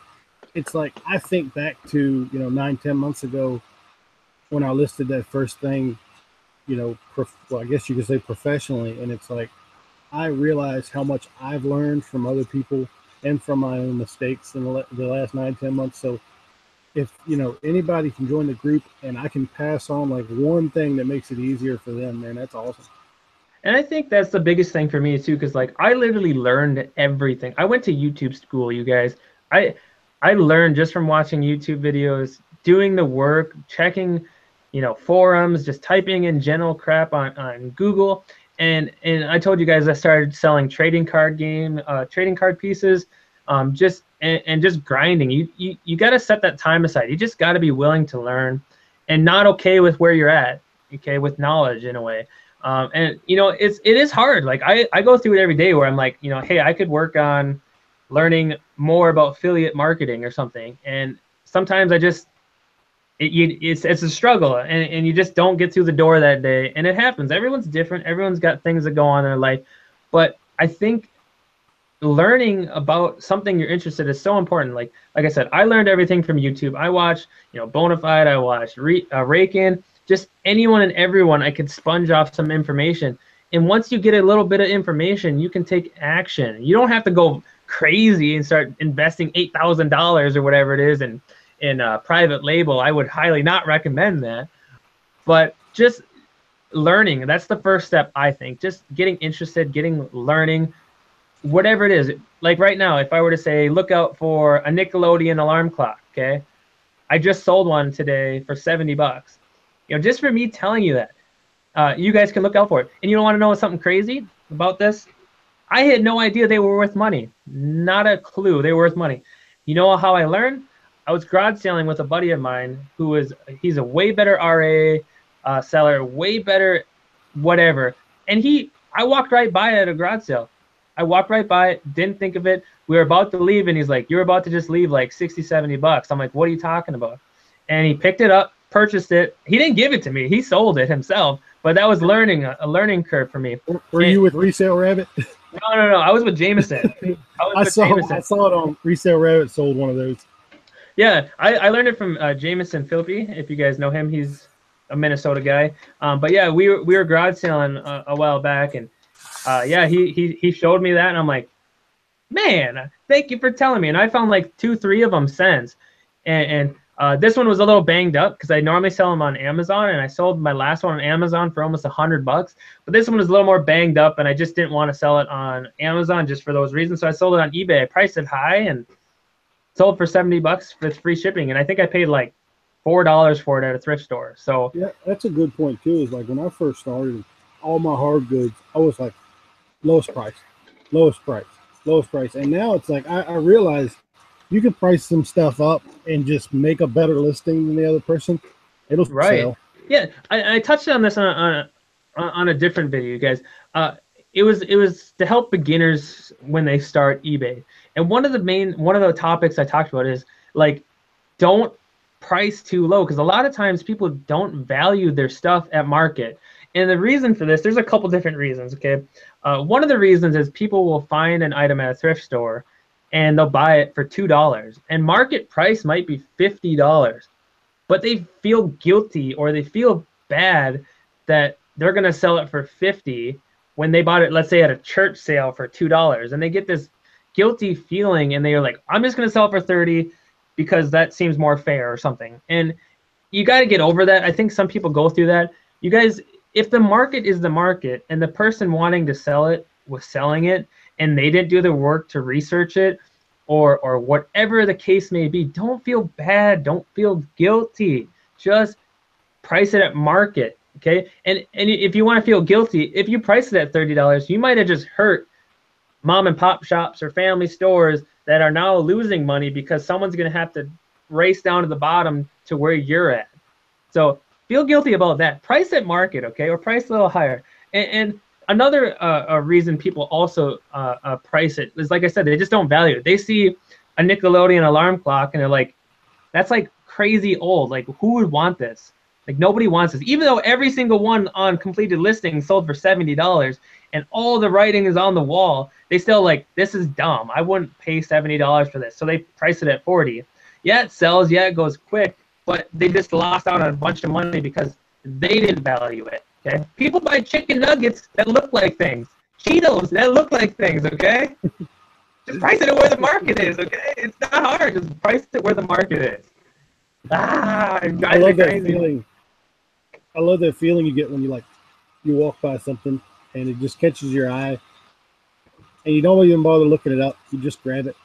It's like I think back to 9-10 months ago when I listed that first thing, well, I guess you could say professionally, and it's like I realized how much I've learned from other people and from my own mistakes in the last 9-10 months. So if anybody can join the group and I can pass on like one thing that makes it easier for them, man, that's awesome. And I think that's the biggest thing for me too, because like I literally learned everything. I went to YouTube school, you guys. I learned just from watching YouTube videos, doing the work, checking forums, just typing in general crap on Google. And I told you guys I started selling trading card pieces, just grinding. You got to set that time aside. You just got to be willing to learn and not okay with where you're at, okay, with knowledge in a way. And it is hard. Like I go through it every day where I'm like, hey, I could work on learning more about affiliate marketing or something. And sometimes it's a struggle, and you just don't get through the door that day, and it happens. Everyone's different. Everyone's got things that go on in their life, but I think learning about something you're interested in is so important. Like I said, I learned everything from YouTube. I watched Bonafide. I watched Rake-In. Just anyone and everyone, I could sponge off some information. And once you get a little bit of information, you can take action. You don't have to go crazy and start investing $8,000 or whatever it is and in private label, I would highly not recommend that. But just learning, that's the first step, I think. Just getting interested, learning, whatever it is. Like right now, if I were to say, look out for a Nickelodeon alarm clock, okay? I just sold one today for 70 bucks. Just for me telling you that, you guys can look out for it. And you don't want to know something crazy about this? I had no idea they were worth money. Not a clue they were worth money. You know how I learned? I was garage selling with a buddy of mine he's a way better RA seller, way better whatever. And I walked right by it at a garage sale. I walked right by it, didn't think of it. We were about to leave, and he's like, you're about to just leave like 60, 70 bucks. I'm like, what are you talking about? And he picked it up, purchased it. He didn't give it to me. He sold it himself. But that was a learning curve for me. Were you with Resale Rabbit? No. I was with Jameson. I saw it on Resale Rabbit. Sold one of those. Yeah, I learned it from Jameson Philippi. If you guys know him, he's a Minnesota guy. But yeah, we were garage selling a while back, and yeah, he showed me that, and I'm like, man, thank you for telling me. And I found like 2-3 of them since, and this one was a little banged up because I normally sell them on Amazon, and I sold my last one on Amazon for almost $100. But this one was a little more banged up, and I just didn't want to sell it on Amazon just for those reasons. So I sold it on eBay. I priced it high and sold for 70 bucks with free shipping, and I think I paid like $4 for it at a thrift store. So yeah, that's a good point too. Is like when I first started, all my hard goods, I was like lowest price, and now it's like I realize you can price some stuff up and just make a better listing than the other person. It'll sell. Yeah, I touched on this on a different video, you guys. It was to help beginners when they start eBay. And one of the topics I talked about is like, don't price too low, because a lot of times people don't value their stuff at market. And the reason for this, there's a couple different reasons, okay? One of the reasons is people will find an item at a thrift store and they'll buy it for $2. And market price might be $50. But they feel guilty or they feel bad that they're going to sell it for $50 when they bought it, let's say, at a church sale for $2. And they get this guilty feeling, and they're like, I'm just going to sell it for $30 because that seems more fair or something. And you got to get over that. I think some people go through that. You guys, if the market is the market and the person wanting to sell it was selling it and they didn't do the work to research it, or whatever the case may be, don't feel bad. Don't feel guilty. Just price it at market, okay? And if you want to feel guilty, if you price it at $30, you might have just hurt mom and pop shops or family stores that are now losing money because someone's going to have to race down to the bottom to where you're at. So feel guilty about that. Price at market, okay? Or price a little higher. And another reason people also price it is, like I said, they just don't value it. They see a Nickelodeon alarm clock and they're like, that's like crazy old. Like, who would want this? Like, nobody wants this. Even though every single one on completed listings sold for $70 and all the writing is on the wall, they still like, this is dumb. I wouldn't pay $70 for this. So they price it at $40. Yeah, it sells. Yeah, it goes quick. But they just lost out on a bunch of money because they didn't value it. Okay? People buy chicken nuggets that look like things. Cheetos that look like things, okay? Just price it at where the market is, okay? It's not hard. Just price it where the market is. I love that feeling. I love that feeling you get when you walk by something and it just catches your eye and you don't even bother looking it up. You just grab it,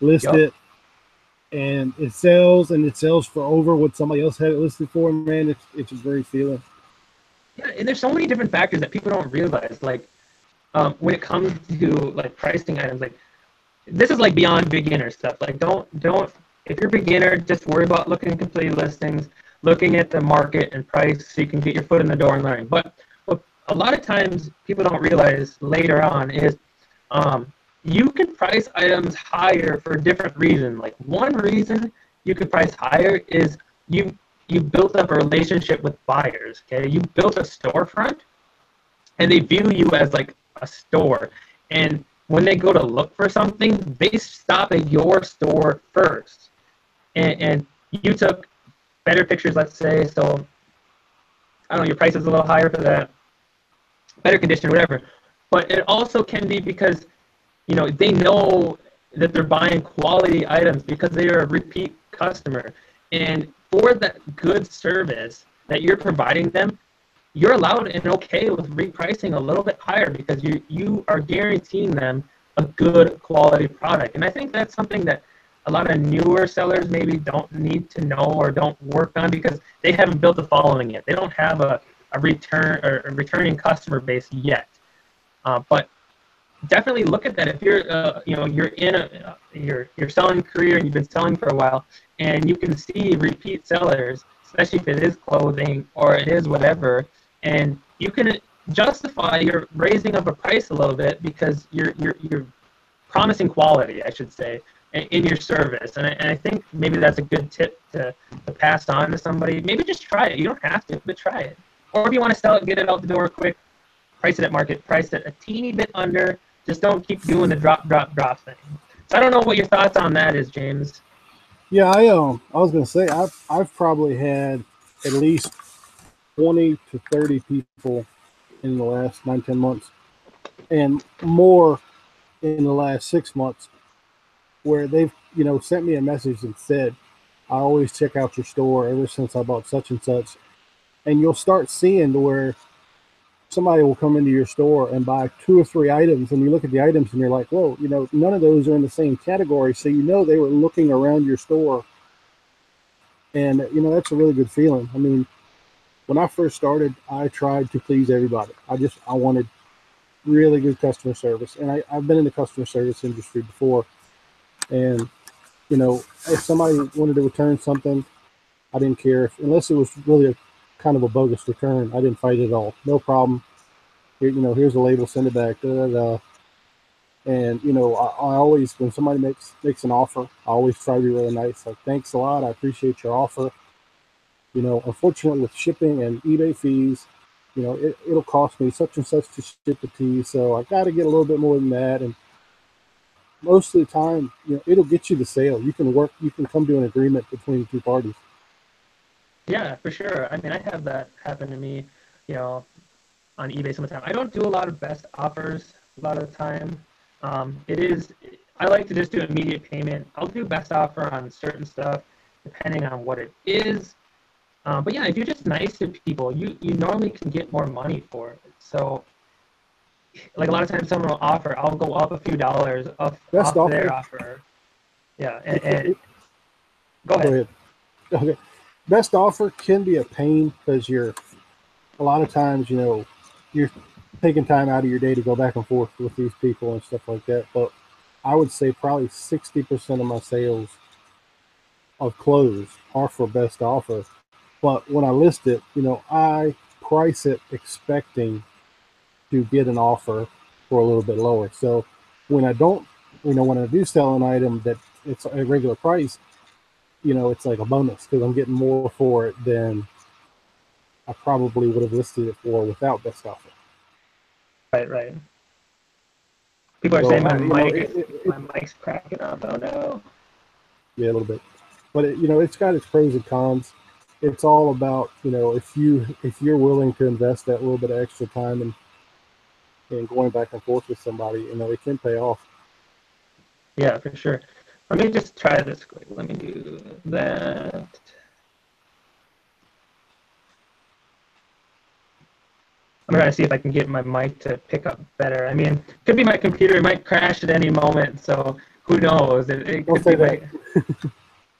list it, and it sells, and it sells for over what somebody else had it listed for. Man, it's a great feeling. Yeah, and there's so many different factors that people don't realize. Like when it comes to like pricing items, like this is like beyond beginner stuff. Like don't if you're a beginner, just worry about looking at completed listings, looking at the market and price so you can get your foot in the door and learn. But what a lot of times people don't realize later on is you can price items higher for a different reason. Like one reason you could price higher is you built up a relationship with buyers, okay? You built a storefront and they view you as like a store. And when they go to look for something, they stop at your store first. And you took better pictures, let's say, so I don't know, your price is a little higher for that, better condition, whatever. But it also can be because, you know, they know that they're buying quality items because they are repeat customer. And for that good service that you're providing them, you're allowed and okay with repricing a little bit higher because you are guaranteeing them a good quality product. And I think that's something that a lot of newer sellers maybe don't need to know or don't work on because they haven't built a following yet. They don't have a returning customer base yet. But definitely look at that. If you're you're in your selling career and you've been selling for a while, and you can see repeat sellers, especially if it is clothing or it is whatever, and you can justify your raising of a price a little bit because you're promising quality, I should say, in your service. And I think maybe that's a good tip to pass on to somebody. Maybe just try it. You don't have to, but try it. Or if you want to sell it, get it out the door quick, price it at market, price it a teeny bit under. Just don't keep doing the drop thing. So I don't know what your thoughts on that is, James. Yeah, I was gonna say I've probably had at least 20 to 30 people in the last 9-10 months, and more in the last 6 months, where they've sent me a message and said, "I always check out your store ever since I bought such and such," and you'll start seeing to where somebody will come into your store and buy 2 or 3 items, and you look at the items and you're like, whoa, none of those are in the same category. So they were looking around your store, and that's a really good feeling. I mean, when I first started, I tried to please everybody. I wanted really good customer service, and I've been in the customer service industry before, and if somebody wanted to return something, I didn't care unless it was really a kind of a bogus return. I didn't fight it at all. No problem. Here, here's a label, send it back. Da, da, da. And I always, when somebody makes an offer, I always try to be really nice. Like, thanks a lot. I appreciate your offer. Unfortunately with shipping and eBay fees, it'll cost me such and such to ship it to you. So I got to get a little bit more than that. And most of the time, it'll get you the sale. You can come to an agreement between 2 parties. Yeah, for sure. I mean, I have that happen to me, on eBay some of the time. I don't do a lot of best offers a lot of the time. I like to just do immediate payment. I'll do best offer on certain stuff depending on what it is. But yeah, if you're just nice to people, you normally can get more money for it. So, like a lot of times someone will offer, I'll go up a few dollars off their offer. Yeah, and go ahead. Okay. Best offer can be a pain because a lot of times, you're taking time out of your day to go back and forth with these people and stuff like that. But I would say probably 60% of my sales of clothes are for best offer. But when I list it, I price it expecting to get an offer for a little bit lower. So when I don't, when I do sell an item that it's a regular price, it's like a bonus because I'm getting more for it than I probably would have listed it for without best offer. Right. People are saying my mic's cracking up. Oh no. Yeah, a little bit, but it's got its pros and cons. It's all about if you're willing to invest that little bit of extra time and going back and forth with somebody, it can pay off. Yeah, for sure. Let me just try this quick. Let me do that. I'm trying to see if I can get my mic to pick up better. I mean, it could be my computer. It might crash at any moment, so who knows? It could be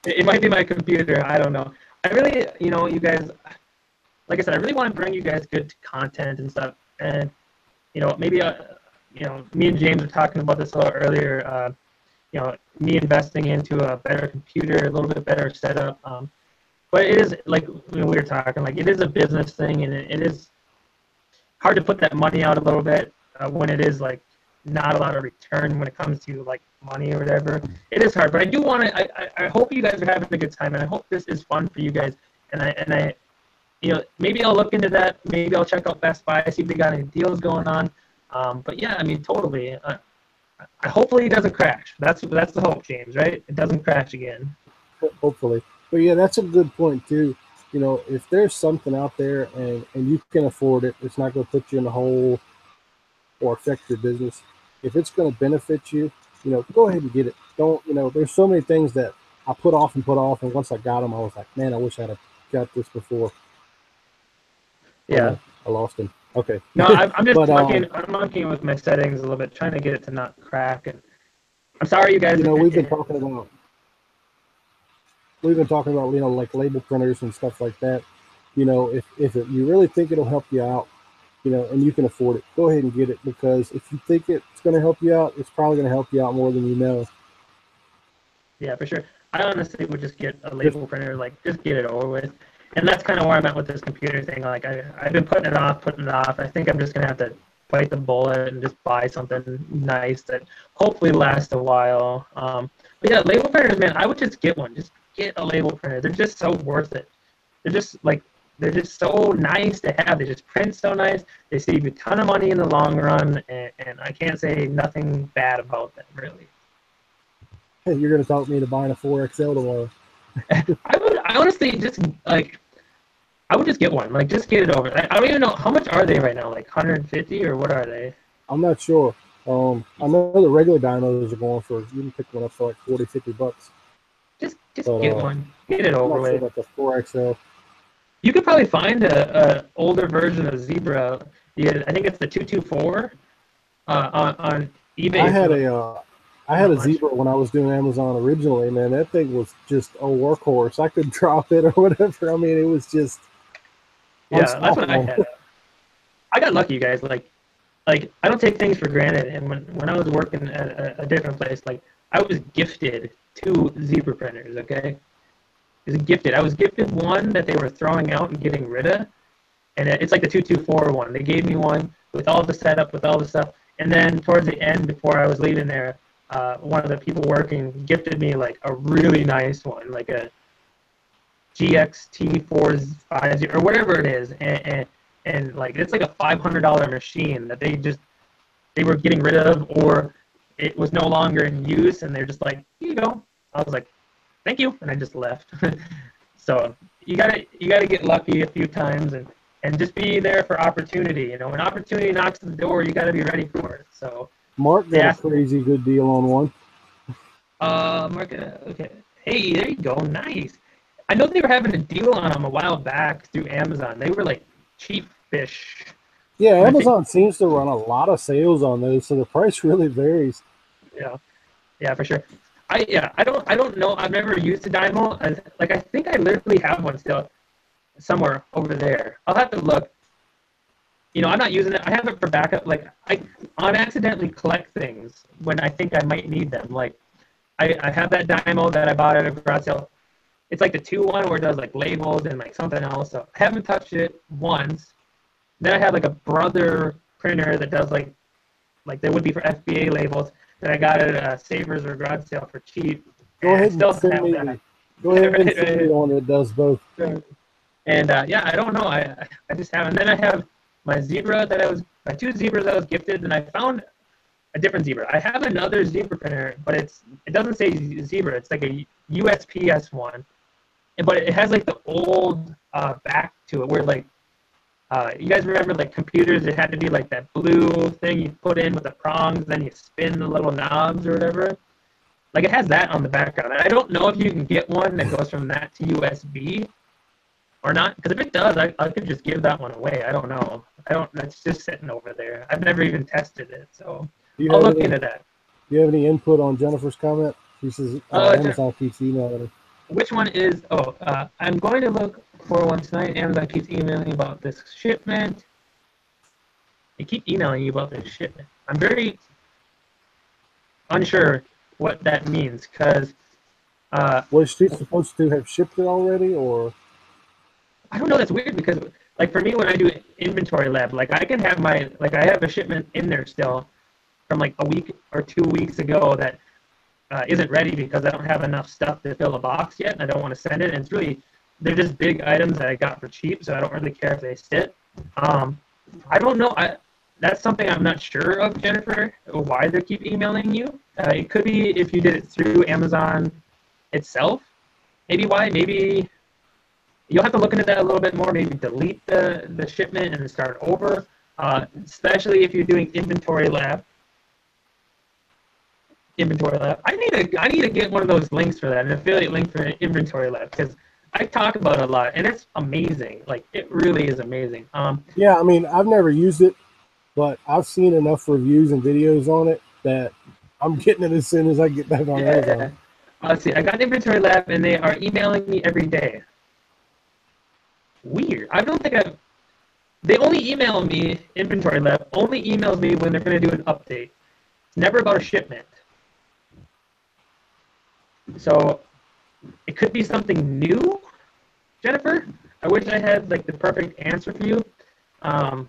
it might be my computer. I don't know. I really, you guys, like I said, I really want to bring you guys good content and stuff. And, maybe, me and James were talking about this a little earlier. Me investing into a better computer, a little bit better setup. But it is, like we were talking, like it is a business thing, and it is hard to put that money out a little bit when it is like not a lot of return when it comes to like money or whatever. It is hard, but I do want to. I hope you guys are having a good time, and I hope this is fun for you guys. And I, maybe I'll look into that. Maybe I'll check out Best Buy, see if they got any deals going on. But yeah, I mean, totally. Hopefully it doesn't crash. That's the hope, James. Right? It doesn't crash again. Hopefully, but yeah, that's a good point too. If there's something out there and you can afford it, it's not going to put you in a hole or affect your business. If it's going to benefit you, go ahead and get it. Don't, there's so many things that I put off and put off, and once I got them, I was like, man, I wish I'd have got this before. Oh Yeah. no, I lost him. Okay. No, I'm just But I'm monkeying with my settings a little bit, trying to get it to not crack. And I'm sorry, you guys. you know, we've been talking about, you know, like label printers and stuff like that. You know, if you really think it'll help you out, you know, and you can afford it, go ahead and get it, because if you think it's going to help you out, it's probably going to help you out more than you know. Yeah, for sure. I honestly would just get a Just label printer, like just get it over with. And that's kind of where I'm at with this computer thing. Like I've been putting it off, putting it off. I think I'm just gonna have to bite the bullet and just buy something nice that hopefully lasts a while. But yeah, label printers, man, I would just get one. Just get a label printer. They're just so worth it. They're just like they're just so nice to have. They just print so nice. They save you a ton of money in the long run, and I can't say nothing bad about them, really. hey, you're going to talk me into buying a 4XL tomorrow. I honestly just like I would just get one. Like just get it over. I don't even know how much are they right now. Like 150 or what are they? I'm not sure. I know the regular dynamos are going for, you can pick one up for like 40, $50. Just But get one. Get it I'm over not sure with. about the 4XL. You could probably find a older version of Zebra. Yeah, I think it's the 224 on I eBay had for a not much. Zebra when I was doing Amazon originally. Man, that thing was just a workhorse. I could drop it or whatever. I mean, it was just Yeah, that's what I unstoppable. had. I got lucky, guys. Like I don't take things for granted. And when I was working at a different place, like I was gifted two Zebra printers. Okay, I was gifted. I was gifted one that they were throwing out and getting rid of, and it's like the 224 one. They gave me one with all the setup, with all the stuff, and then towards the end, before I was leaving there, one of the people working gifted me like a really nice one, like a GXT450 or whatever it is, and like it's like a $500 machine that they were getting rid of, or it was no longer in use, and they're just like, here you go. I was like, thank you, and I just left. So you gotta get lucky a few times and just be there for opportunity. You know, when opportunity knocks on the door, you gotta be ready for it. So Mark they got a asked, crazy good deal on one. Mark, okay, hey, there you go, nice. I know they were having a deal on them a while back through Amazon. They were like cheap fish, Yeah, and I think Amazon seems to run a lot of sales on those, so the price really varies. yeah, yeah, for sure. I don't know. I've never used a Dymo. Like I think I literally have one still somewhere over there. I'll have to look. You know, I'm not using it. I have it for backup. Like I accidentally collect things when I think I might need them. Like I have that Dymo that I bought at a garage sale. It's like the 2-1 where it does like labels and like something else. So I haven't touched it once. Then I have like a brother printer that does like there would be for FBA labels that I got at a Savers or garage sale for cheap. Go And I ahead and still send have me that. the. Go ahead and send me Right, the one that does both. right. And yeah, I don't know. I just have, and then I have my zebra that my two zebras I was gifted, and I found a different zebra. I have another zebra printer, but it doesn't say zebra. It's like a USPS one, but it has like the old back to it, where like you guys remember like computers? It had to be like that blue thing you put in with the prongs, then you spin the little knobs or whatever. Like it has that on the background. I don't know if you can get one that goes from that to USB or not, because if it does, I could just give that one away. I don't know. I don't. That's just sitting over there. I've never even tested it, so Do you I'll have look any? into that. Do you have any input on Jennifer's comment? She says Jen- Amazon keeps emailing her. which one is? Oh, I'm going to look for one tonight. Amazon keeps emailing about this shipment. They keep emailing you about this shipment. I'm very unsure what that means because Was she supposed to have shipped it already, or? I don't know. That's weird because like for me when I do inventory lab, like I can have I have a shipment in there still from like a week or 2 weeks ago that isn't ready because I don't have enough stuff to fill a box yet, and I don't want to send it. And it's really they're just big items that I got for cheap, so I don't really care if they sit. I don't know. That's something I'm not sure of, Jennifer. Why they keep emailing you? It could be if you did it through Amazon itself. Maybe why? Maybe you'll have to look into that a little bit more. Maybe delete the shipment and start over. Especially if you're doing inventory lab. Inventory Lab. I need to get one of those links for that, an affiliate link for Inventory Lab, because I talk about it a lot, and it's amazing. Like, it really is amazing. Yeah, I mean, I've never used it, but I've seen enough reviews and videos on it that I'm getting it as soon as I get back on Amazon. Yeah. Let's see. I got Inventory Lab, and they are emailing me every day. Weird. I don't think I've. They only email me. Inventory Lab only emails me when they're going to do an update. It's never about a shipment. So it could be something new, Jennifer. I wish I had like the perfect answer for you. I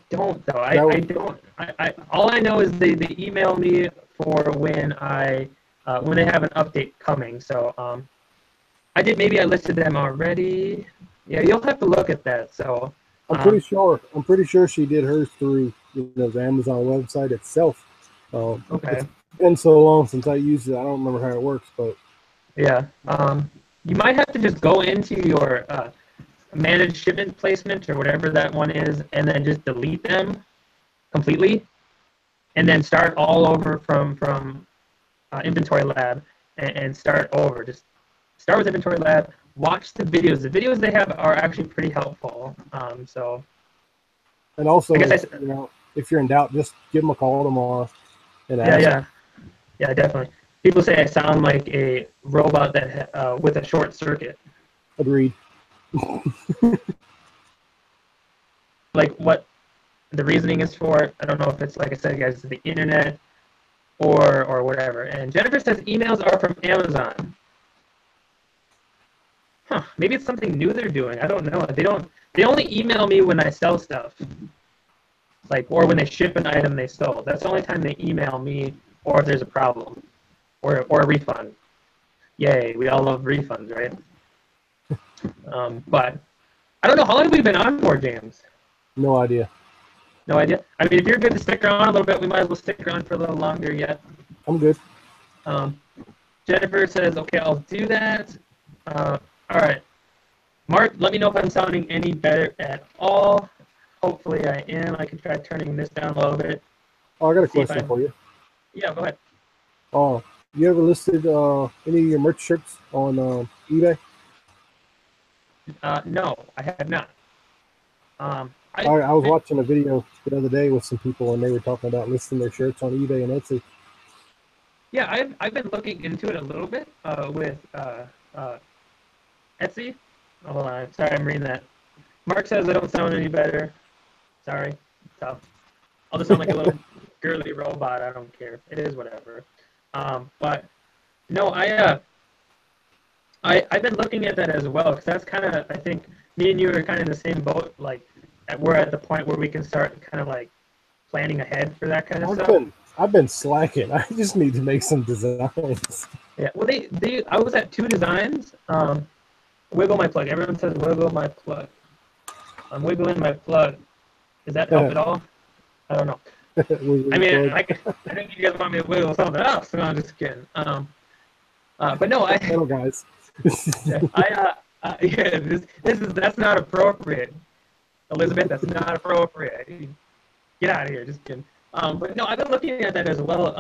don't though. I don't. All I know is they email me for when they have an update coming. So I did. Maybe I listed them already. Yeah, you'll have to look at that. So I'm pretty sure she did hers through the Amazon website itself. Okay. It's been so long since I used it, I don't remember how it works, but Yeah. You might have to just go into your managed shipment placement or whatever that one is, and then just delete them completely, and then start all over from Inventory Lab and start over. Just start with Inventory Lab. Watch the videos. The videos they have are actually pretty helpful. So. And also, I guess if you're in doubt, just give them a call tomorrow and ask. Yeah, definitely. People say I sound like a robot that with a short circuit. Agreed. Like what the reasoning is for it, I don't know if it's, like I said, guys, the internet or whatever. And Jennifer says emails are from Amazon. Huh? Maybe it's something new they're doing. I don't know. They only email me when I sell stuff, like, or when they ship an item they sold. That's the only time they email me, or if there's a problem, or a refund. Yay, we all love refunds, right? But I don't know. How long have we been on for, James? No idea. No idea. I mean, if you're good to stick around a little bit, we might as well stick around for a little longer yet. I'm good. Jennifer says, okay, I'll do that. All right. Mark, let me know if I'm sounding any better at all. Hopefully I am. I can try turning this down a little bit. Oh, I got a question for you. Yeah, go ahead. Oh, you ever listed any of your merch shirts on eBay? No, I have not. I was watching a video the other day with some people, and they were talking about listing their shirts on eBay and Etsy. Yeah, I've been looking into it a little bit with Etsy. Oh, hold on. Sorry, I'm reading that. Mark says I don't sound any better. Sorry. So I'll just sound like a little girly robot. I don't care. It is whatever. But no, I've been looking at that as well, because that's kind of, I think me and you are kind of in the same boat. Like, we're at the point where we can start kind of like planning ahead for that kind of stuff. I've been slacking. I just need to make some designs. Yeah. Well, I was at 2 designs. Wiggle my plug. Everyone says wiggle my plug. I'm wiggling my plug. Does that help at all? I don't know. I mean, I think you guys want me to wiggle something else. No, I'm just kidding. But no, Hello, guys. That's not appropriate, Elizabeth. That's not appropriate. Get out of here. Just kidding. But no, I've been looking at that as well.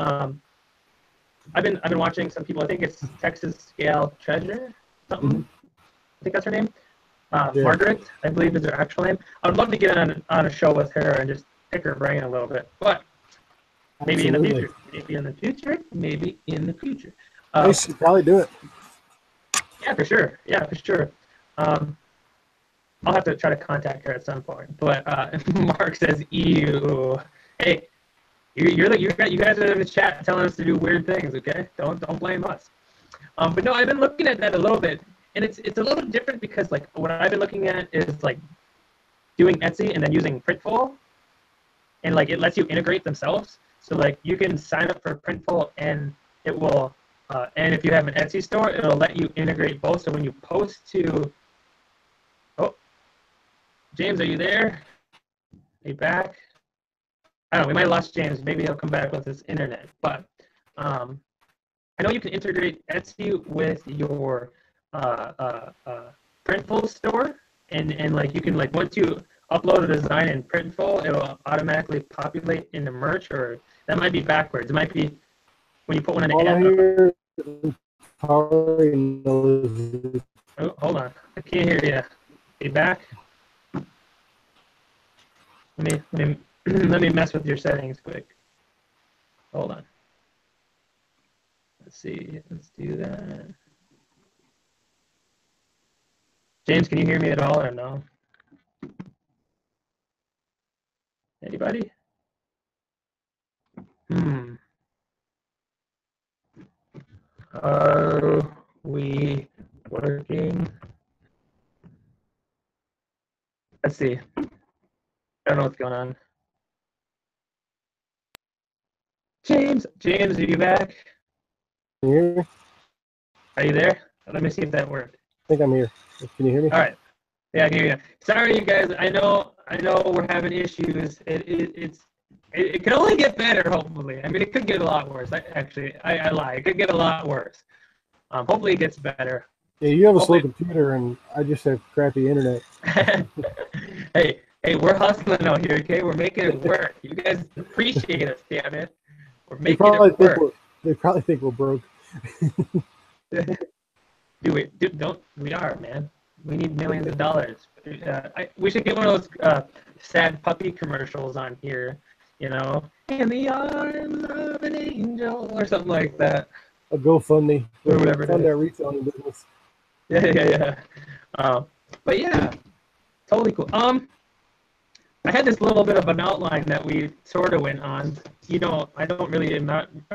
I've been watching some people. I think it's Texas Scale Treasure, something. Mm-hmm. I think that's her name. Margaret, I believe, is her actual name. I would love to get on a show with her and just pick her brain a little bit. But maybe in the future. Maybe in the future. Maybe in the future. I should probably do it. Yeah, for sure. Yeah, for sure. I'll have to try to contact her at some point. But Mark says, "Ew." Hey, you guys are in the chat telling us to do weird things. Okay, don't blame us. But no, I've been looking at that a little bit, and it's a little different, because like what I've been looking at is like doing Etsy and then using Printful, and like it lets you integrate themselves. So like you can sign up for Printful, and it will. And if you have an Etsy store, it'll let you integrate both. So when you post to, James, are you there? Are you back? I don't know. We might have lost James. Maybe he'll come back with his internet. But I know you can integrate Etsy with your Printful store, and like you can, like, once you upload a design in Printful, it will automatically populate into merch, or That might be backwards. It might be when you put one in the All I ad. hear is entirely noises. Oh, hold on. I can't hear you. Be back. Let me let me mess with your settings quick. Hold on. Let's see. Let's do that. James, can you hear me at all or no? Anybody? Are we working? Let's see. I don't know what's going on. James, are you back? Can you hear me? Are you there? Let me see if that worked. I think I'm here. Can you hear me? All right. Yeah, I can hear you. Sorry, you guys. I know we're having issues. It can only get better, hopefully. I mean, it could get a lot worse. I lie. It could get a lot worse. Hopefully, it gets better. Yeah, you have a slow computer, and I just have crappy internet. Hey, we're hustling out here, okay? We're making it work. You guys appreciate us, damn it. We're making it work. They probably think we're broke. We are, man. We need millions of dollars. We should get one of those sad puppy commercials on here, you know, in the arms of an angel or something like that. A GoFundMe or whatever. Fund our reselling business. Yeah. But yeah, totally cool. I had this little bit of an outline that we sort of went on. You know, I'm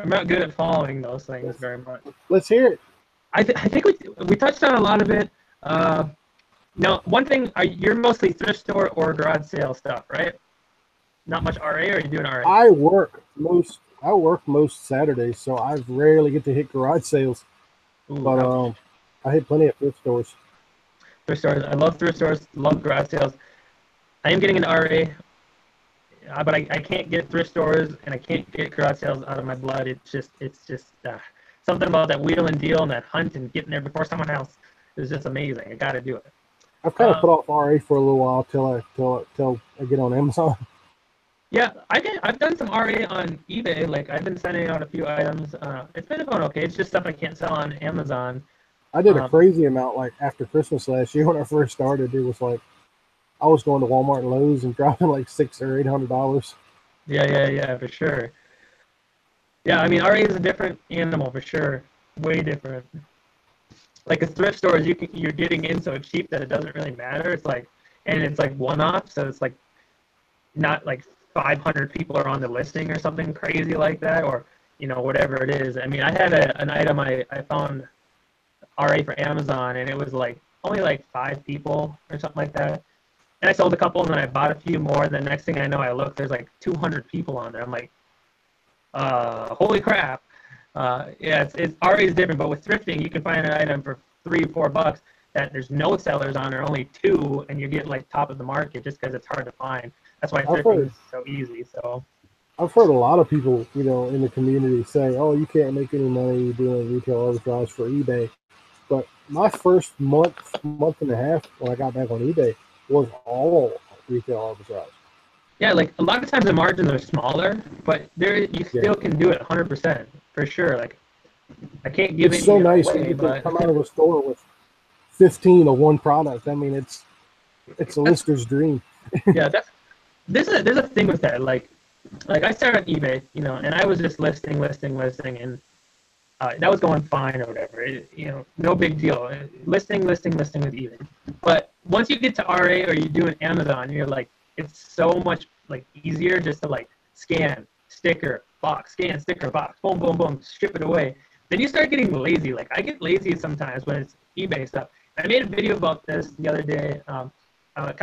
not good at following those things very much. Let's hear it. I think we touched on a lot of it. Now, one thing, you're mostly thrift store or garage sale stuff, right? Not much RA, or are you doing RA? I work most Saturdays, so I rarely get to hit garage sales. Ooh, but I hit plenty of thrift stores. Thrift stores. I love thrift stores. Love garage sales. I am getting an RA, but I can't get thrift stores and I can't get garage sales out of my blood. It's just something about that wheel and deal and that hunt and getting there before someone else is just amazing. I got to do it. I've kind of put off RA for a little while till I get on Amazon. Yeah, I've done some RA on eBay. Like, I've been sending out a few items. It's been going okay. It's just stuff I can't sell on Amazon. I did a crazy amount, like after Christmas last year when I first started. It was like I was going to Walmart and Lowe's and dropping like $600 or $800. Yeah, for sure. Yeah, I mean, RA is a different animal for sure. Way different. Like a thrift store, you're getting in so cheap that it doesn't really matter. It's like one-off, so it's like not like 500 people are on the listing or something crazy like that, or whatever it is. I mean, I had an item I found RA for Amazon, and it was like only like 5 people or something like that. And I sold a couple, and then I bought a few more. And the next thing I know, I look, there's like 200 people on there. I'm like, holy crap. Yeah, it's RA is different, but with thrifting, you can find an item for $3 or $4 that there's no sellers on there, only 2, and you get like top of the market just because it's hard to find. That's why thrifting is so easy. So I've heard a lot of people, in the community say, "Oh, you can't make any money doing retail arbitrage for eBay." But my first month and a half when I got back on eBay was all retail arbitrage. Yeah, like a lot of times the margins are smaller, but you still can do it 100% for sure. Like I can't give it. It's so nice when you can come out of a store with 15 of one product. I mean, it's a lister's dream. Yeah, there's a thing with that. Like I started on eBay, and I was just listing, and that was going fine or whatever. No big deal. Listing with eBay. But once you get to RA or you do an Amazon, you're like, it's so much like easier just to like scan, sticker, box, scan, sticker, box, boom, boom, boom, ship it away. Then you start getting lazy. Like I get lazy sometimes when it's eBay stuff. I made a video about this the other day, kind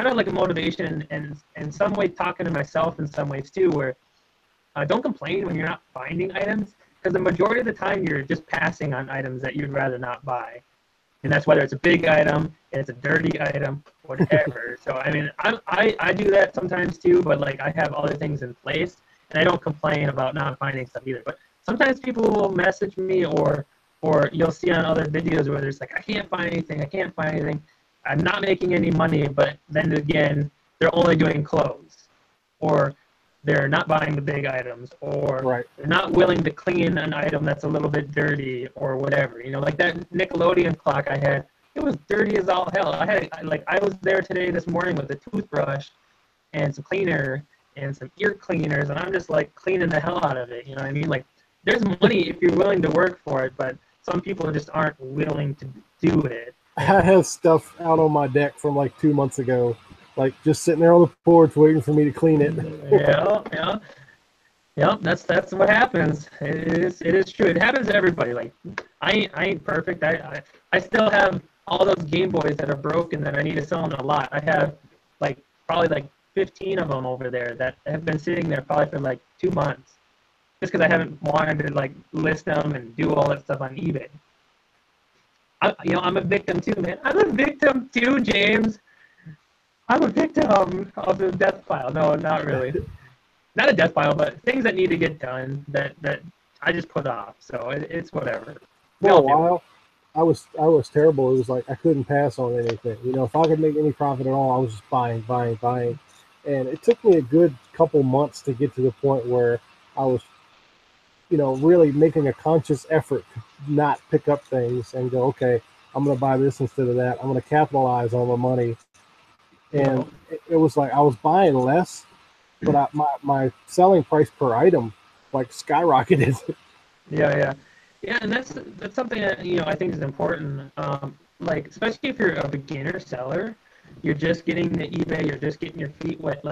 of like a motivation and in some way talking to myself in some ways too, where don't complain when you're not finding items, because the majority of the time you're just passing on items that you'd rather not buy. And that's whether it's a big item, it's a dirty item, whatever. So, I mean, I do that sometimes too, but like I have other things in place, and I don't complain about not finding stuff either. But sometimes people will message me or you'll see on other videos where there's like, I can't find anything. I'm not making any money, but then again, they're only doing clothes. Or they're not buying the big items, or Right. they're not willing to clean an item that's a little bit dirty or whatever. Like that Nickelodeon clock I had, it was dirty as all hell. I was there today this morning with a toothbrush and some cleaner and some ear cleaners, and I'm just like cleaning the hell out of it. You know what I mean? Like, there's money if you're willing to work for it, but some people just aren't willing to do it. I have stuff out on my deck from like 2 months ago, like just sitting there on the porch waiting for me to clean it. Yeah. That's what happens. It is true. It happens to everybody. Like, I ain't perfect. I still have all those Game Boys that are broken that I need to sell in a lot. I have probably 15 of them over there that have been sitting there probably for 2 months, just because I haven't wanted to list them and do all that stuff on eBay. I'm a victim too, man. I'm a victim too, James. I'm a victim of the death pile. No, not really. Not a death pile, but things that need to get done that I just put off. So it's whatever. For a while, I was terrible. It was like I couldn't pass on anything. If I could make any profit at all, I was just buying. And it took me a good couple months to get to the point where I was, really making a conscious effort to not pick up things and go, okay, I'm going to buy this instead of that. I'm going to capitalize on the money. And it was like I was buying less, but my selling price per item skyrocketed. Yeah, and that's something that I think is important. Especially if you're a beginner seller, you're just getting to eBay, you're just getting your feet wet.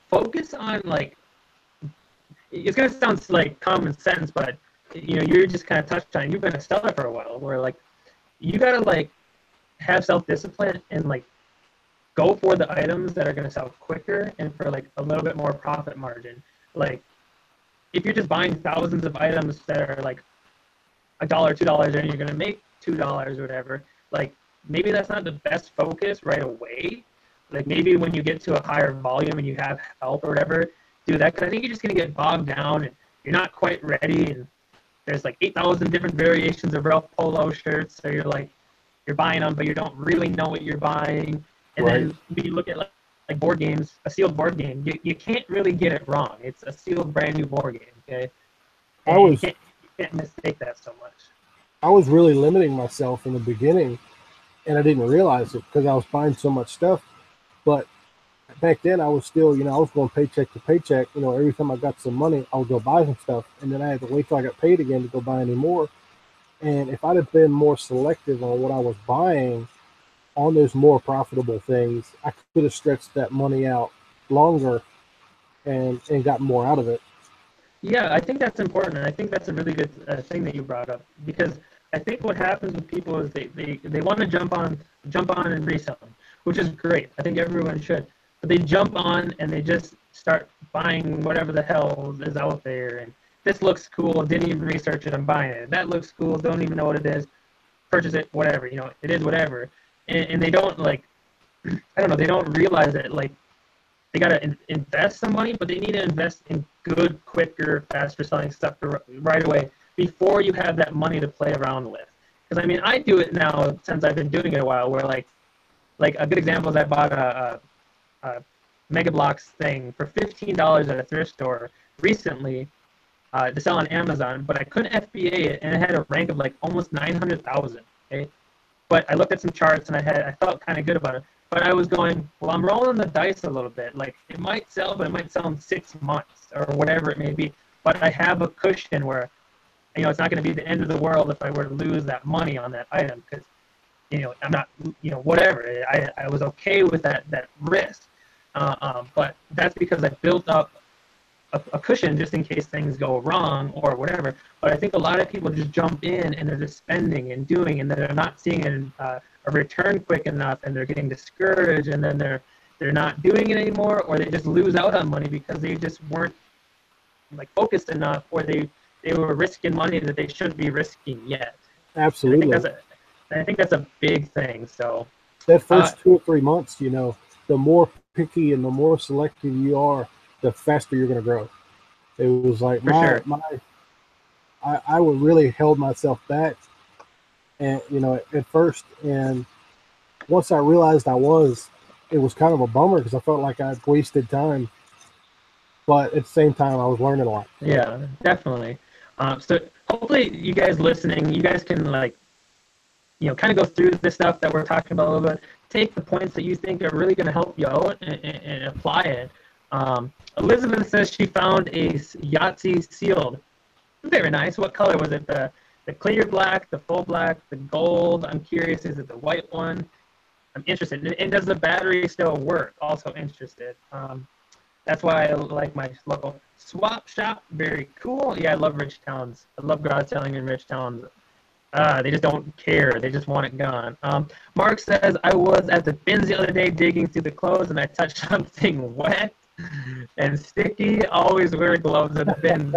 Focus on it's gonna sound like common sense, but you're just kind of touched on. You've been a seller for a while, where you gotta have self-discipline and go for the items that are gonna sell quicker and for a little bit more profit margin. If you're just buying thousands of items that are $1, $2, and you're gonna make $2 or whatever, maybe that's not the best focus right away. Maybe when you get to a higher volume and you have help or whatever, do that, because I think you're just going to get bogged down and you're not quite ready, and there's 8,000 different variations of Ralph Polo shirts, so you're buying them, but you don't really know what you're buying. And then when you look at board games, a sealed board game, you can't really get it wrong. It's a sealed brand new board game, okay? And you can't mistake that so much. I was really limiting myself in the beginning, and I didn't realize it because I was buying so much stuff. But back then I was still, I was going paycheck to paycheck. Every time I got some money, I would go buy some stuff, and then I had to wait till I got paid again to go buy any more. And if I'd have been more selective on what I was buying on those more profitable things, I could have stretched that money out longer and gotten more out of it. Yeah, I think that's important, and I think that's a really good thing that you brought up, because I think what happens with people is they want to jump on and resell them, which is great. I think everyone should. But they jump on and they just start buying whatever the hell is out there. And this looks cool. Didn't even research it. I'm buying it. That looks cool. Don't even know what it is. Purchase it. Whatever. It is whatever. And they don't I don't know. They don't realize that they gotta invest some money, but they need to invest in good, quicker, faster selling stuff right away before you have that money to play around with. Because I do it now since I've been doing it a while. Where a good example is I bought a Mega Bloks thing for $15 at a thrift store recently to sell on Amazon, but I couldn't FBA it, and it had a rank of almost 900,000. Okay, but I looked at some charts and I felt kind of good about it. But I was going, well, I'm rolling the dice a little bit. It might sell, but it might sell in 6 months or whatever it may be. But I have a cushion where, it's not going to be the end of the world if I were to lose that money on that item, because, I'm not, whatever. I was okay with that risk. But that's because I built up a cushion just in case things go wrong or whatever. But I think a lot of people just jump in and they're just spending and doing, and they're not seeing a return quick enough, and they're getting discouraged, and then they're not doing it anymore, or they just lose out on money because they just weren't focused enough, or they were risking money that they shouldn't be risking yet. Absolutely. I think that's a big thing. So that first 2 or 3 months, the more picky and the more selective you are, the faster you're going to grow. It was I would really held myself back, and at first, and once I realized it was kind of a bummer because I felt like I'd wasted time. but at the same time, I was learning a lot. Yeah, definitely. So hopefully you guys listening, you guys can like, kind of go through this stuff that we're talking about a little bit. Take the points that you think are really going to help you out and apply it. Elizabeth says she found a Yahtzee sealed. Very nice. What color was it? The clear black, the full black, the gold? I'm curious. Is it the white one? I'm interested. And does the battery still work? Also interested. That's why I like my local swap shop. Very cool. Yeah, I love rich towns. I love garage selling in rich towns. They just don't care. They just want it gone. Mark says, I was at the bins the other day digging through the clothes and I touched something wet and sticky. Always wear gloves at the bins.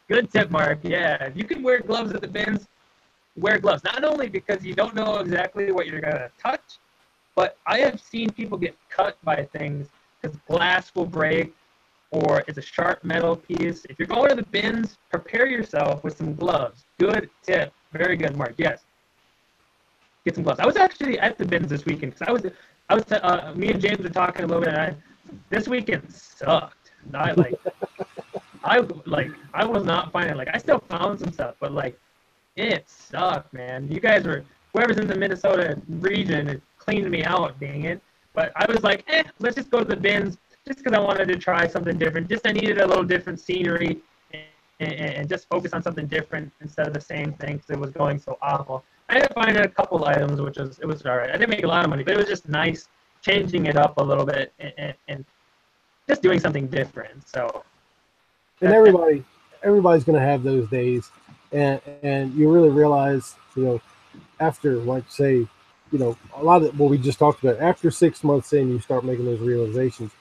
Good tip, Mark. Yeah, if you can wear gloves at the bins, wear gloves. Not only because you don't know exactly what you're going to touch, but I have seen people get cut by things because glass will break or it's a sharp metal piece. If you're going to the bins, prepare yourself with some gloves. Good tip. Very good, Mark. Yes. Get some gloves. I was actually at the bins this weekend because me and James were talking a little bit, and this weekend sucked. I was not finding, I still found some stuff, but it sucked, man. You guys whoever's in the Minnesota region is cleaning me out, dang it. But I was like, let's just go to the bins just because I wanted to try something different. I needed a little different scenery and just focus on something different instead of the same thing because it was going so awful. I ended up finding a couple items, it was all right. I didn't make a lot of money, but it was just nice changing it up a little bit and just doing something different. So. And everybody's going to have those days, and you really realize, after, like, say, a lot of what we just talked about, after 6 months in, you start making those realizations.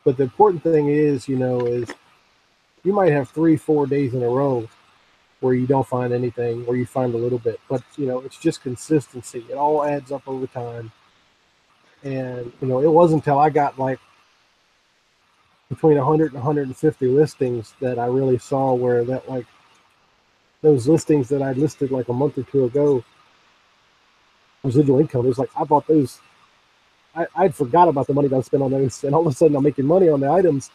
But the important thing is you might have 3-4 days in a row where you don't find anything, or you find a little bit, but it's just consistency. It all adds up over time. And it wasn't until I got between 100 and 150 listings that I really saw where those listings that I listed a month or two ago, residual income, it was I bought those. I'd forgot about the money that I spent on those, and all of a sudden I'm making money on the items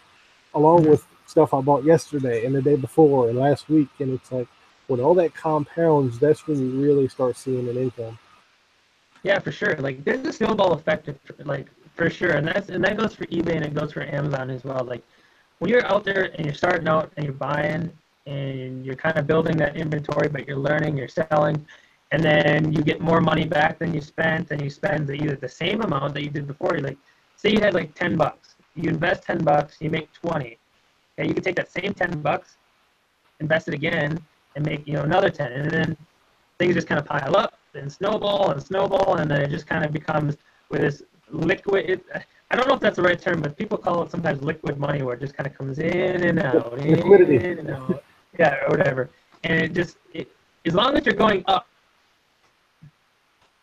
along with stuff I bought yesterday and the day before and last week. And it's when all that compounds, that's when you really start seeing an income. Yeah, for sure. There's a snowball effect, for sure, and that goes for eBay and it goes for Amazon as well. When you're out there and you're starting out and you're buying and you're kind of building that inventory, but you're learning, you're selling, and then you get more money back than you spent, and you spend either the same amount that you did before. Say you had $10, you invest $10, you make 20. Okay, you can take that same $10, invest it again, and make another 10, and then things just kind of pile up and snowball, and then it just kind of becomes with this liquid. I don't know if that's the right term, but people call it sometimes liquid money, where it just kind of comes in and out, liquidity, in and out, yeah, or whatever. And as long as you're going up,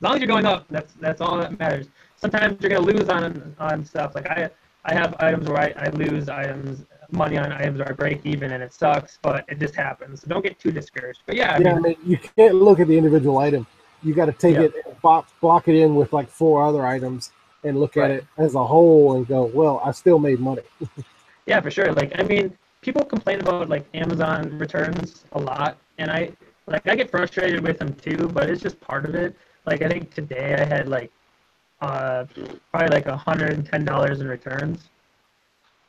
that's all that matters. Sometimes you're gonna lose on stuff. I have items where I lose money on items where I break even, and it sucks, but it just happens. So don't get too discouraged. But yeah, I mean, you can't look at the individual item. You got to take it, block it in with 4 other items, and look at it as a whole and go, well, I still made money. Yeah, for sure. People complain about Amazon returns a lot, and I get frustrated with them too, but it's just part of it. I think today I had probably $110 in returns.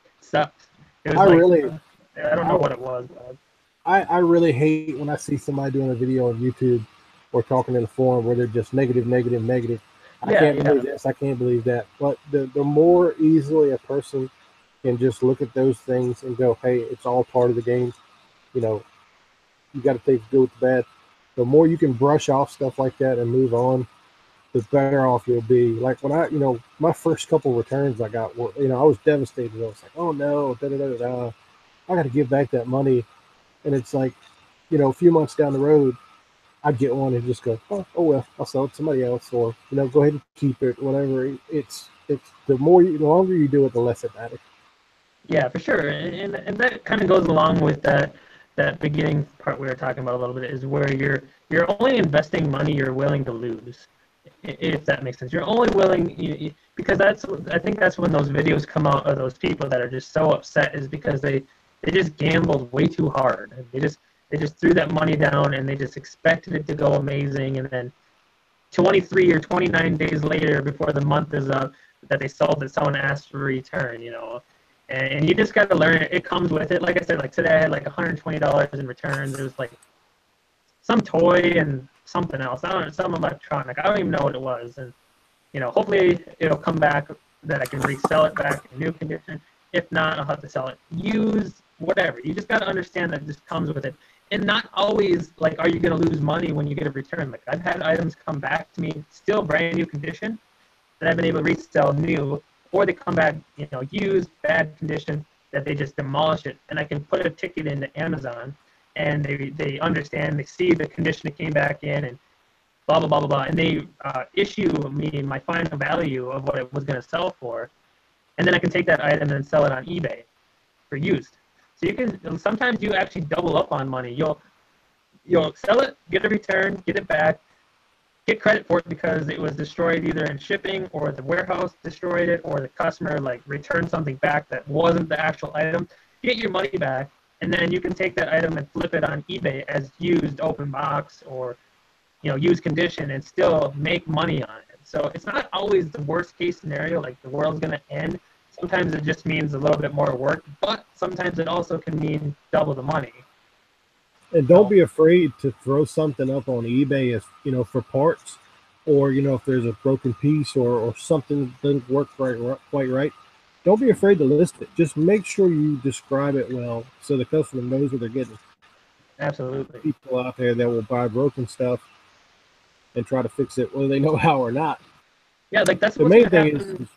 It sucked. It was I don't know what it was, but I really hate when I see somebody doing a video on YouTube or talking in a forum where they're just negative. I can't believe this, I can't believe that. But the more easily a person can just look at those things and go, hey, it's all part of the game. You got to take the good with the bad. The more you can brush off stuff like that and move on, the better off you'll be. When my first couple returns I got were, I was devastated. I was oh no, I got to give back that money. And it's a few months down the road, I'd get one and just go, oh well, I'll sell it to somebody else, or go ahead and keep it, whatever. It's the longer you do it, the less it matters. Yeah, for sure, and that kind of goes along with that beginning part we were talking about a little bit, is where you're only investing money you're willing to lose. if that makes sense. You're only willing because I think that's when those videos come out of those people that are just so upset, is because they just gambled way too hard. They just threw that money down and they just expected it to go amazing, and then 23 or 29 days later, before the month is up, that they sold it, someone asked for a return, and you just got to learn it. It comes with it. Like I said, like today I had like $120 in returns. It was like some toy and something else. I don't know, some electronic. I don't even know what it was. And hopefully it'll come back that I can resell it back in new condition. If not, I'll have to sell it used, whatever. You just got to understand that this comes with it. And not always, like, are you going to lose money when you get a return? Like, I've had items come back to me, still brand new condition, that I've been able to resell new, or they come back, used, bad condition, that they just demolish it. And I can put a ticket into Amazon, and they understand, they see the condition it came back in, and blah, blah, blah, blah, blah. And they issue me my final value of what it was going to sell for. And then I can take that item and sell it on eBay for used. So you can, sometimes you actually double up on money. You'll sell it, get a return, get it back, get credit for it because it was destroyed either in shipping, or the warehouse destroyed it, or the customer like returned something back that wasn't the actual item. You get your money back, and then you can take that item and flip it on eBay as used open box, or used condition, and still make money on it. So it's not always the worst case scenario, like the world's going to end. Sometimes it just means a little bit more work, but sometimes it also can mean double the money. And don't be afraid to throw something up on eBay, if for parts, or if there's a broken piece, or something doesn't work quite right. Don't be afraid to list it. Just make sure you describe it well so the customer knows what they're getting. Absolutely. People out there that will buy broken stuff and try to fix it, whether they know how or not. Yeah, like that's the main thing is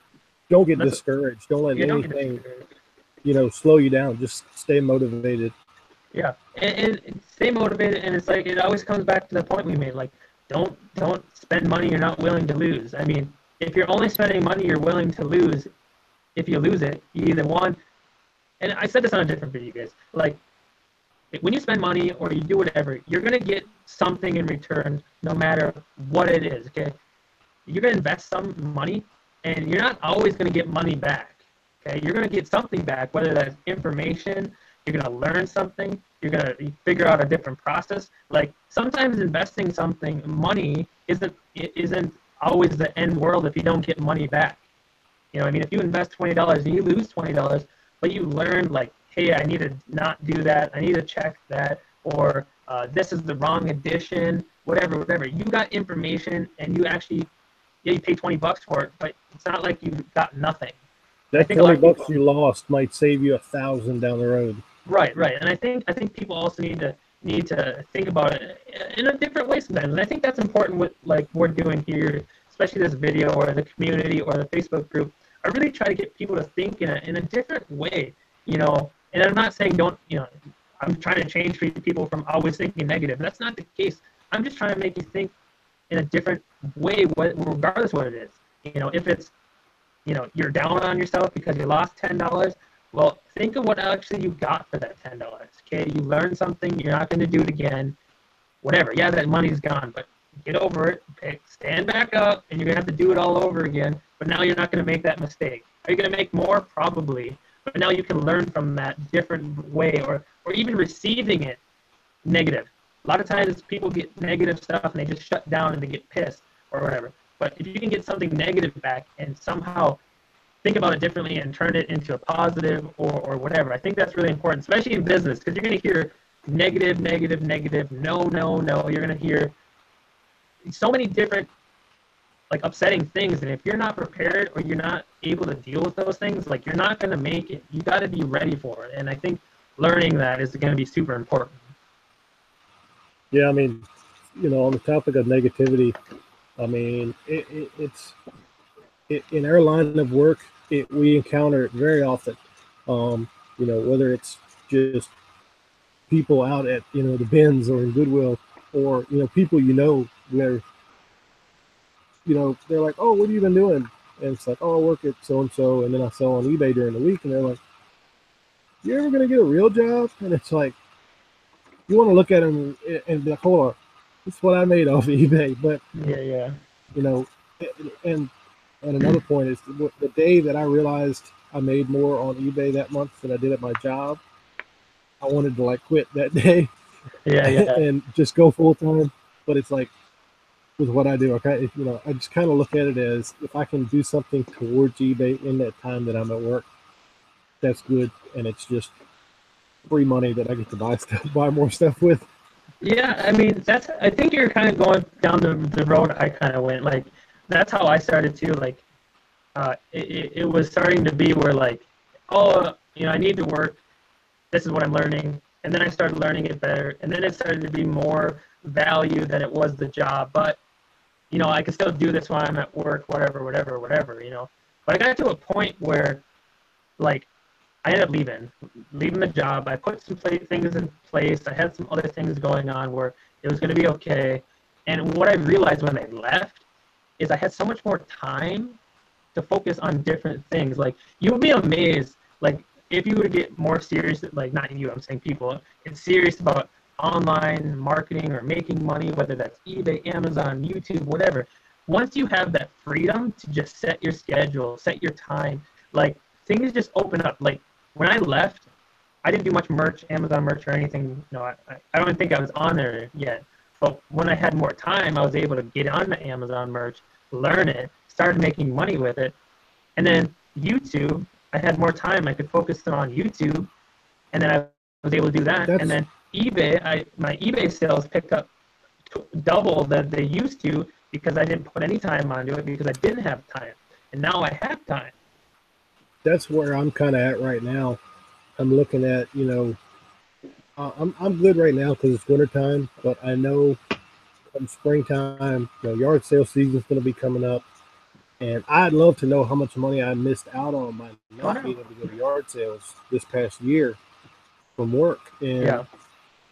don't get discouraged. Don't let anything, slow you down. Just stay motivated. Yeah, and stay motivated. And it's like, it always comes back to the point we made. Like, don't spend money you're not willing to lose. I mean, if you're only spending money you're willing to lose, if you lose it, you either won. And I said this on a different video, guys. Like, when you spend money or you do whatever, you're gonna get something in return, no matter what it is. Okay, you're gonna invest some money, and you're not always gonna get money back. Okay, you're gonna get something back, whether that's information. You're gonna learn something. You're gonna figure out a different process. Like, sometimes investing something, money isn't always the end world if you don't get money back. I mean, if you invest $20 and you lose $20, but you learn, like, hey, I need to not do that. I need to check that, or this is the wrong edition. Whatever. You got information, and you actually, you pay $20 for it, but it's not like you got nothing. That $20 you lost might save you $1,000 down the road. Right. And I think people also need to think about it in a different way sometimes. And I think that's important with, like, we're doing here, especially this video or the community or the Facebook group. I really try to get people to think in a different way, And I'm not saying I'm trying to change people from always thinking negative. That's not the case. I'm just trying to make you think in a different way, regardless of what it is. If it's, you're down on yourself because you lost $10, well, think of what actually you got for that $10. Okay, you learned something. You're not going to do it again. Whatever. Yeah, that money's gone, but get over it. Stand back up, and you're going to have to do it all over again. But now you're not going to make that mistake. Are you going to make more? Probably. But now you can learn from that different way, or even receiving it negative. A lot of times people get negative stuff and they just shut down and they get pissed or whatever. But if you can get something negative back and somehow think about it differently and turn it into a positive or whatever, I think that's really important, especially in business, because you're going to hear negative, no. You're going to hear so many different, like, upsetting things, and if you're not prepared or you're not able to deal with those things, like, you're not going to make it. You got to be ready for it, and I think learning that is going to be super important. Yeah, I mean, on the topic of negativity, I mean, it's in our line of work, we encounter it very often. Whether it's just people out at the bins or in Goodwill, or people where they're like, oh, what have you been doing? And it's like, oh, I work at so and so, and then I sell on eBay during the week, and they're like, you ever gonna get a real job? And it's like, you want to look at them and be like, hold on, this is what I made off of eBay. But yeah, And another point is the day that I realized I made more on eBay that month than I did at my job, I wanted to like quit that day Yeah, yeah. and just go full time. But it's like with what I do, okay, I just kind of look at it as if I can do something towards eBay in that time that I'm at work, that's good, and it's just free money that I get to buy stuff, buy more stuff with. Yeah, I mean, I think you're kind of going down the road I kind of went. Like, that's how I started too. Like, it was starting to be where, like, oh, I need to work. This is what I'm learning. And then I started learning it better. And then it started to be more value than it was the job. But, I can still do this while I'm at work, whatever, whatever, whatever. But I got to a point where, like, I ended up leaving the job. I put some things in place. I had some other things going on where it was going to be okay. And what I realized when I left is I had so much more time to focus on different things. Like, you'll be amazed, like, if you were to get more serious, like, not you, I'm saying people, get serious about online marketing or making money, whether that's eBay, Amazon, YouTube, whatever. Once you have that freedom to just set your schedule, set your time, like, things just open up. Like, when I left, I didn't do much merch, Amazon merch or anything. I don't think I was on there yet. But when I had more time, I was able to get on the Amazon merch, learn it, started making money with it. And then YouTube, I had more time. I could focus on YouTube, and then I was able to do that. And That's then eBay, my eBay sales picked up double that they used to because I didn't put any time onto it because I didn't have time. And now I have time. that's where I'm kind of at right now. I'm looking at, I'm good right now because it's wintertime, but I know come springtime, yard sale season's going to be coming up, and I'd love to know how much money I missed out on by Oh not no. being able to go to yard sales this past year from work. And Yeah.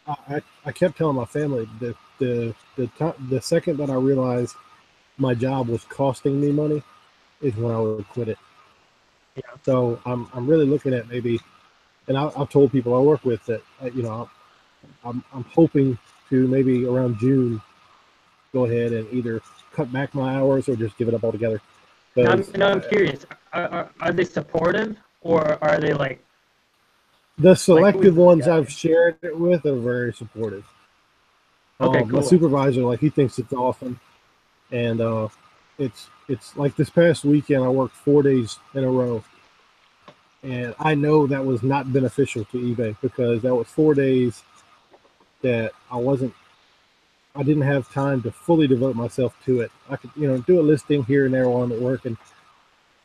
I kept telling my family that the second that I realized my job was costing me money is when I would quit it. Yeah. So I'm really looking at maybe, and I've told people I work with that I'm hoping to maybe around June go ahead and either cut back my hours or just give it up altogether. Because Now I'm curious. Are they supportive or are they the like who is selective this ones guy? I've shared it with are very supportive. Okay, My cool. supervisor, like he thinks it's awesome, and it's like this past weekend I worked 4 days in a row, and I know that was not beneficial to eBay because that was 4 days that I didn't have time to fully devote myself to it. I could do a listing here and there while I'm at work and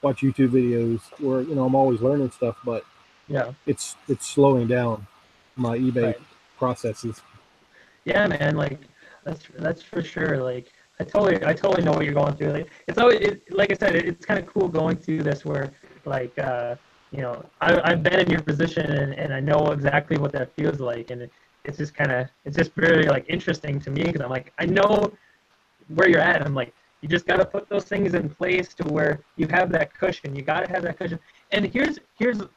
watch YouTube videos where I'm always learning stuff, but Yeah. it's slowing down my eBay Right. processes. Yeah, man. Like that's for sure. Like I totally know what you're going through. Like it's always like I said, it's kind of cool going through this where like I've been in your position and I know exactly what that feels like and it's just very like interesting to me because I'm like I know where you're at. I'm like, you just got to put those things in place to where you have that cushion. You got to have that cushion. And here's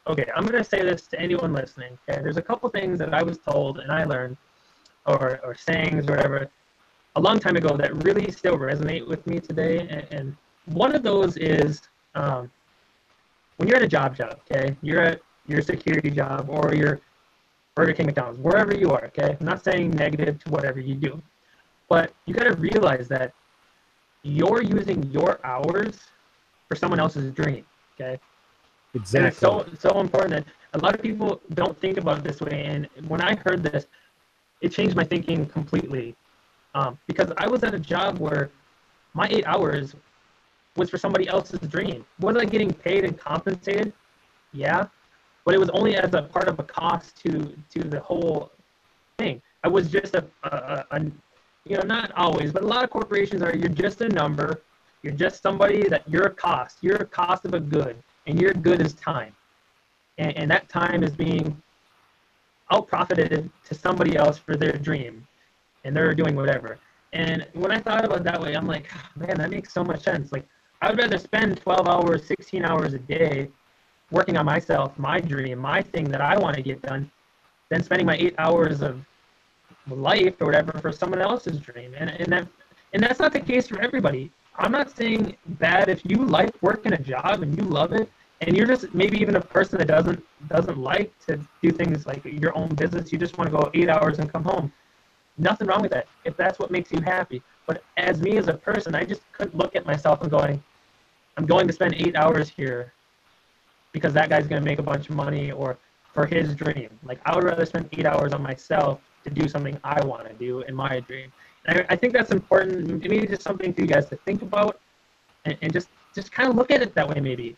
okay. I'm gonna say this to anyone listening. Okay, there's a couple things that I was told and I learned, or sayings or whatever, a long time ago that really still resonate with me today. And one of those is um, when you're at a job. Okay, you're at your security job or your Burger King, McDonald's, wherever you are. Okay, I'm not saying negative to whatever you do, but you got to realize that you're using your hours for someone else's dream. Okay. And it's Exactly. so important that a lot of people don't think about it this way. And when I heard this, it changed my thinking completely. Because I was at a job where my 8 hours was for somebody else's dream. Was I getting paid and compensated? Yeah, but it was only as a part of a cost to the whole thing. I was just not always, but a lot of corporations are you're just a number. You're just somebody that you're a cost. You're a cost of a good, and your good is time, and that time is being out profited to somebody else for their dream, and they're doing whatever. And when I thought about it that way, I'm like, man, that makes so much sense. Like, I would rather spend 12 hours, 16 hours a day working on myself, my dream, my thing that I want to get done, than spending my 8 hours of life or whatever for someone else's dream. And that's not the case for everybody. I'm not saying bad if you like working a job and you love it, and you're just maybe even a person that doesn't like to do things like your own business. You just want to go 8 hours and come home. Nothing wrong with that if that's what makes you happy. But as me as a person, I just couldn't look at myself and going, I'm going to spend 8 hours here because that guy's going to make a bunch of money or for his dream. Like, I would rather spend 8 hours on myself to do something I want to do in my dream. And I think that's important. Maybe just something for you guys to think about and just kind of look at it that way. Maybe,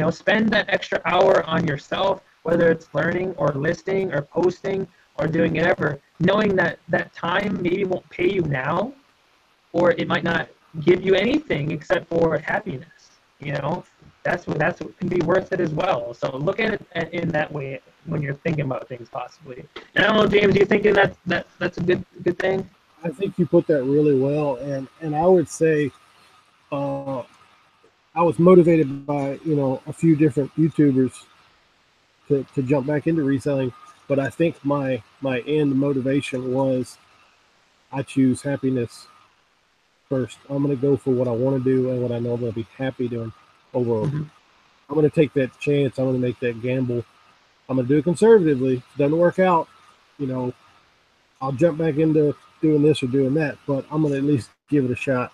spend that extra hour on yourself, whether it's learning or listing or posting or doing whatever, knowing that that time maybe won't pay you now, or it might not give you anything except for happiness. That's what can be worth it as well. So look at it in that way when you're thinking about things possibly. And I don't know, James, do you thinking that's a good thing? I think you put that really well, and I would say uh, I was motivated by a few different YouTubers to jump back into reselling, but I think my end motivation was I choose happiness first. I'm going to go for what I want to do and what I know I'm going to be happy doing over. Mm-hmm. I'm going to take that chance. I'm going to make that gamble. I'm going to do it conservatively. If it doesn't work out, I'll jump back into doing this or doing that, but I'm going to at least give it a shot.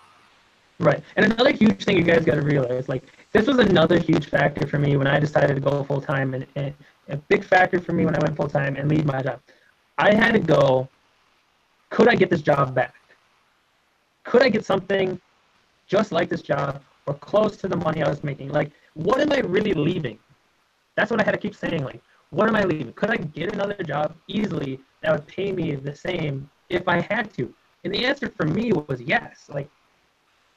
Right. And another huge thing you guys got to realize, like, this was another huge factor for me when I decided to go full time, and a big factor for me when I went full time and leave my job. I had to go, could I get this job back? Could I get something just like this job or close to the money I was making? Like, what am I really leaving? That's what I had to keep saying. Like, what am I leaving? Could I get another job easily that would pay me the same if I had to? And the answer for me was yes. Like,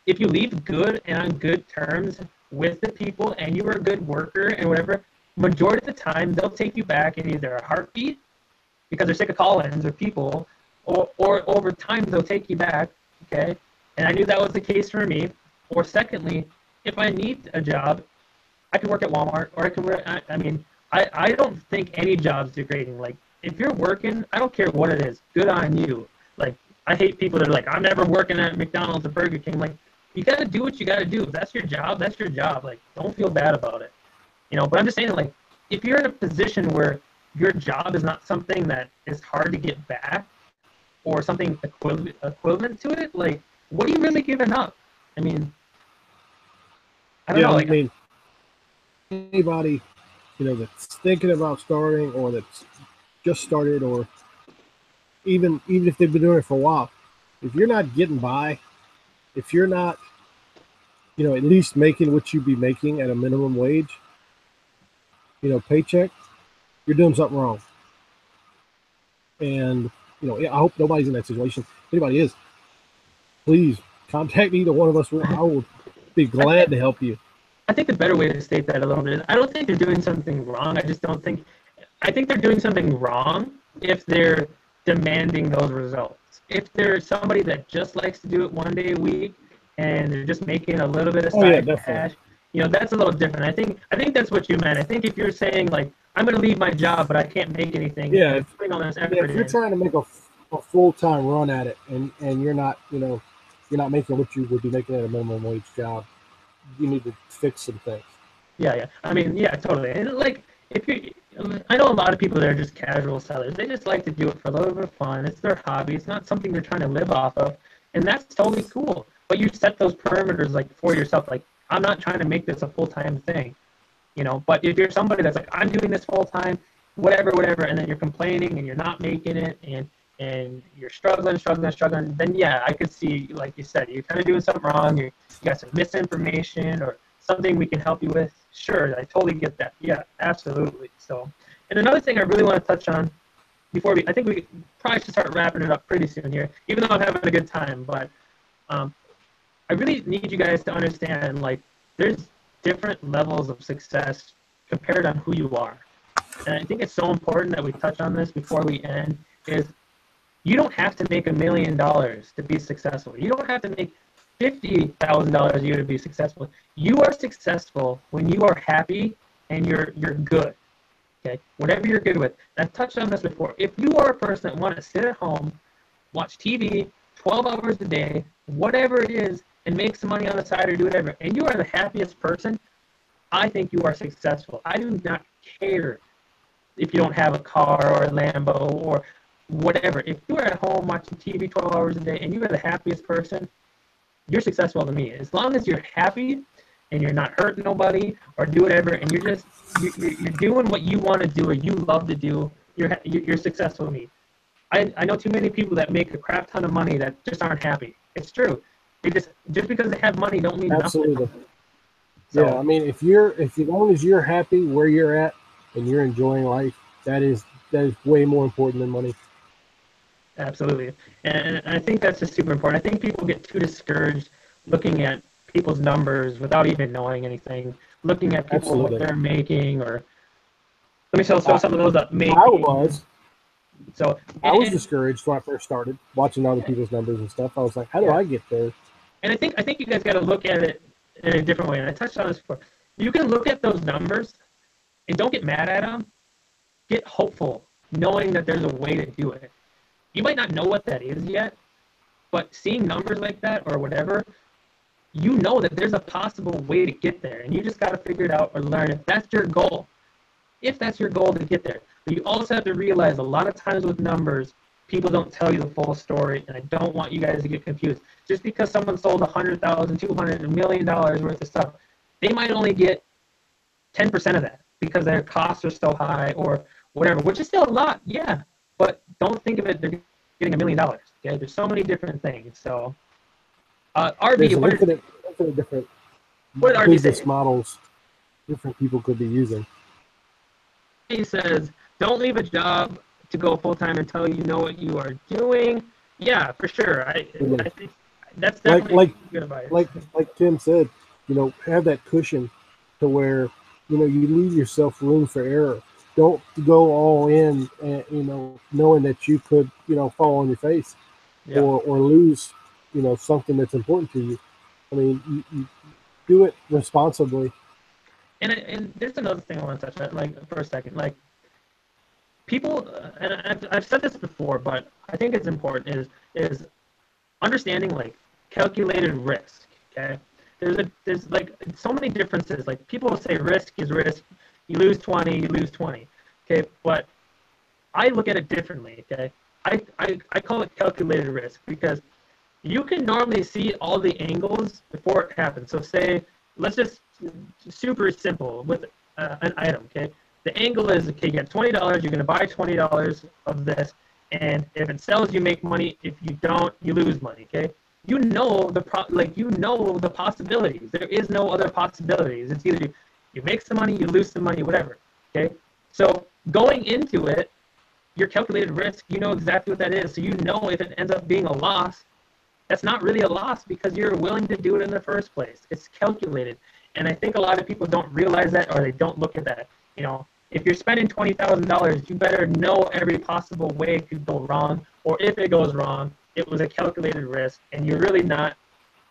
if you leave good and on good terms with the people and you were a good worker and whatever, majority of the time they'll take you back in either a heartbeat because they're sick of call-ins or people, or over time they'll take you back, okay? And I knew that was the case for me. Or secondly, if I need a job, I could work at Walmart, or I could work, I don't think any job's degrading. Like, if you're working, I don't care what it is, good on you. Like, I hate people that are like, I'm never working at McDonald's or Burger King. Like, you got to do what you got to do. If that's your job, that's your job. Like, don't feel bad about it. But I'm just saying, like, if you're in a position where your job is not something that is hard to get back or something equivalent to it, like, what are you really giving up? I mean, I don't know. Like, Anybody, that's thinking about starting or that's just started, or even if they've been doing it for a while, if you're not getting by, if you're not, at least making what you'd be making at a minimum wage, paycheck, you're doing something wrong. And, I hope nobody's in that situation. If anybody is, please contact either one of us. I will be glad to help you. I think the better way to state that a little bit is I don't think they're doing something wrong. I think they're doing something wrong if they're demanding those results. If there's somebody that just likes to do it one day a week and they're just making a little bit of side cash, that's a little different. I think that's what you meant. I think if you're saying, like, I'm going to leave my job, but I can't make anything. Yeah. Putting all this effort if you're trying to make a full-time run at it and you're not, you're not making what you would be making at a minimum wage job, you need to fix some things. Yeah. I mean, yeah, totally. And, like, I know a lot of people that are just casual sellers. They just like to do it for a little bit of fun. It's their hobby. It's not something they're trying to live off of, and that's totally cool. But you set those parameters, like, for yourself. Like, I'm not trying to make this a full-time thing, But if you're somebody that's like, I'm doing this full-time, whatever, and then you're complaining and you're not making it, and you're struggling, then yeah, I could see, like you said, you're kind of doing something wrong. You got some misinformation or something we can help you with. Sure, I totally get that. Yeah, absolutely. So, and another thing I really want to touch on before I think we probably should start wrapping it up pretty soon here, even though I'm having a good time, but I really need you guys to understand, like, there's different levels of success compared on who you are. And I think it's so important that we touch on this before we end, is you don't have to make $1 million to be successful. You don't have to make $50,000 a year to be successful. You are successful when you are happy and you're good. Okay, whatever you're good with. I've touched on this before. If you are a person that wants to sit at home, watch TV 12 hours a day, whatever it is, and make some money on the side or do whatever, and you are the happiest person, I think you are successful. I do not care if you don't have a car or a Lambo or whatever. If you are at home watching TV 12 hours a day and you are the happiest person, you're successful to me. As long as you're happy and you're not hurting nobody or do whatever, and you're doing what you want to do or you love to do, you're successful to me. I know too many people that make a crap ton of money that just aren't happy. It's true. They just because they have money don't mean Absolutely. nothing. Yeah, So I mean, if as long as you're happy where you're at and you're enjoying life, that is way more important than money. absolutely, and I think that's just super important. I think people get too discouraged looking at people's numbers without even knowing anything, looking at people what Absolutely. they're making, or let me show some of those that make. I was So I was discouraged when I first started watching other people's numbers and stuff. I was like, how do yeah. I get there? And I think you guys got to look at it in a different way. And I touched on this before. You can look at those numbers and don't get mad at them. Get hopeful, knowing that there's a way to do it. You might not know what that is yet, but seeing numbers like that or whatever, you know that there's a possible way to get there, and you just got to figure it out or learn if that's your goal. If that's your goal to get there, but you also have to realize a lot of times with numbers, people don't tell you the full story, and I don't want you guys to get confused. Just because someone sold 100,000, 200, $1 million worth of stuff, they might only get 10% of that because their costs are so high or whatever, which is still a lot, yeah. But don't think of it they're getting $1 million. Okay, there's so many different things. So, RB, There's an infinite different what did RB business say? models different people could be using. He says, don't leave a job to go full time until you know what you are doing. Yeah, for sure. I think that's definitely good advice. Like Tim said, have that cushion to where you leave yourself room for error. Don't go all in, and, knowing that you could fall on your face Yeah. or lose something that's important to you. I mean, you do it responsibly. And there's another thing I want to touch on, like for a second, like people, and I've said this before, but I think it's important is understanding like calculated risk. Okay, there's like so many differences. Like people will say risk is risk. You lose 20, you lose 20. Okay, but I look at it differently. Okay, I call it calculated risk because you can normally see all the angles before it happens. So say, let's just super simple with an item, okay? The angle is, okay, you got $20, you're going to buy $20 of this, and if it sells, you make money. If you don't, you lose money, okay? You know the possibilities. There is no other possibilities. It's either you make some money, you lose some money, whatever, okay? So going into it, your calculated risk, you know exactly what that is. So you know if it ends up being a loss, that's not really a loss because you're willing to do it in the first place. It's calculated. And I think a lot of people don't realize that or they don't look at that. If you're spending $20,000, you better know every possible way it could go wrong. Or if it goes wrong, it was a calculated risk. And you're really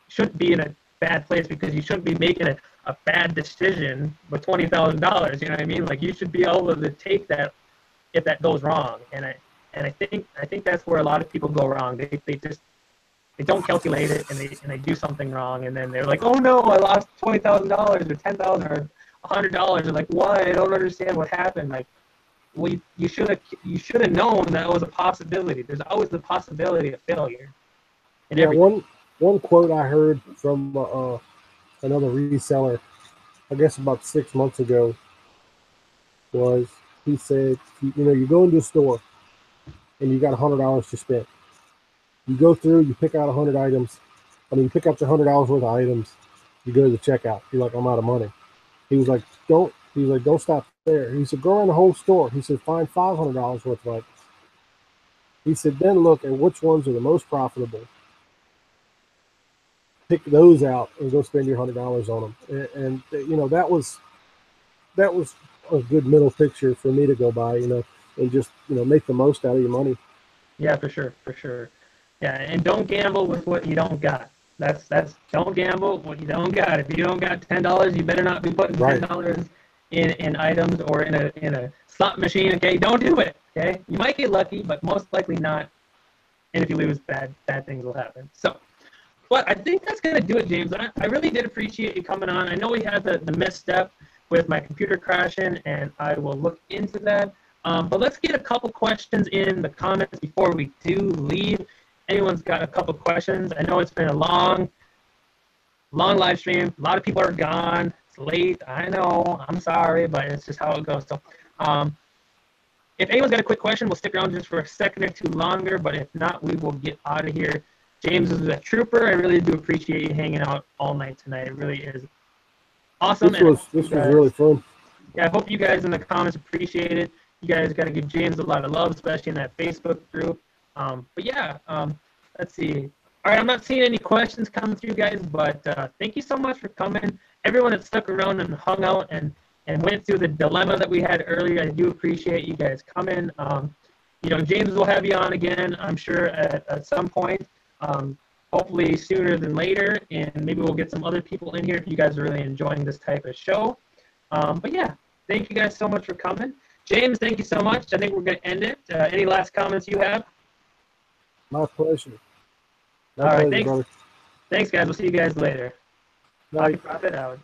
shouldn't be in a bad place because you shouldn't be making a bad decision with $20,000. You know what I mean? Like you should be able to take that if that goes wrong. And I think that's where a lot of people go wrong. They don't calculate it and they do something wrong and then they're like, oh no, I lost $20,000 or $10,000 or $100. They're like, why? I don't understand what happened. Like, well, you should have known that was a possibility. There's always the possibility of failure. Yeah, one quote I heard from another reseller, I guess about 6 months ago, was he said, you go into a store and you got $100 to spend. You go through, you pick out 100 items. You pick up the $100 worth of items. You go to the checkout. You're like, I'm out of money. He was like, don't stop there. He said, go around the whole store. He said, find $500 worth of items. He said, then look at which ones are the most profitable. Pick those out and go spend your $100 on them. And that was a good middle picture for me to go by, and just, make the most out of your money. Yeah, for sure. Yeah, and don't gamble with what you don't got. That's don't gamble what you don't got. If you don't got $10, you better not be putting $10 in items or in a slot machine. Okay, don't do it. Okay, you might get lucky, but most likely not. And if you lose, bad things will happen. So, But I think that's going to do it, James. I really did appreciate you coming on. I know we had the misstep with my computer crashing, and I will look into that. But let's get a couple questions in the comments before we do leave. Anyone's got a couple questions? I know it's been a long live stream. A lot of people are gone. It's late. I know. I'm sorry, but it's just how it goes. So, if anyone's got a quick question, we'll stick around just for a second or two longer. But if not, we will get out of here. James is a trooper. I really do appreciate you hanging out all night tonight. It really is awesome. This was really fun. Yeah, I hope you guys in the comments appreciate it. You guys got to give James a lot of love, especially in that Facebook group. But yeah, let's see. All right, I'm not seeing any questions come through, guys, but thank you so much for coming. Everyone that stuck around and hung out and went through the dilemma that we had earlier, I do appreciate you guys coming. You know, James will have you on again, I'm sure, at some point. Hopefully sooner than later, and maybe we'll get some other people in here if you guys are really enjoying this type of show. But yeah, thank you guys so much for coming. James, thank you so much. I think we're going to end it. Any last comments you have? My pleasure. All right, thanks. Brother. Thanks, guys. We'll see you guys later. Bye. Pocket Profit out.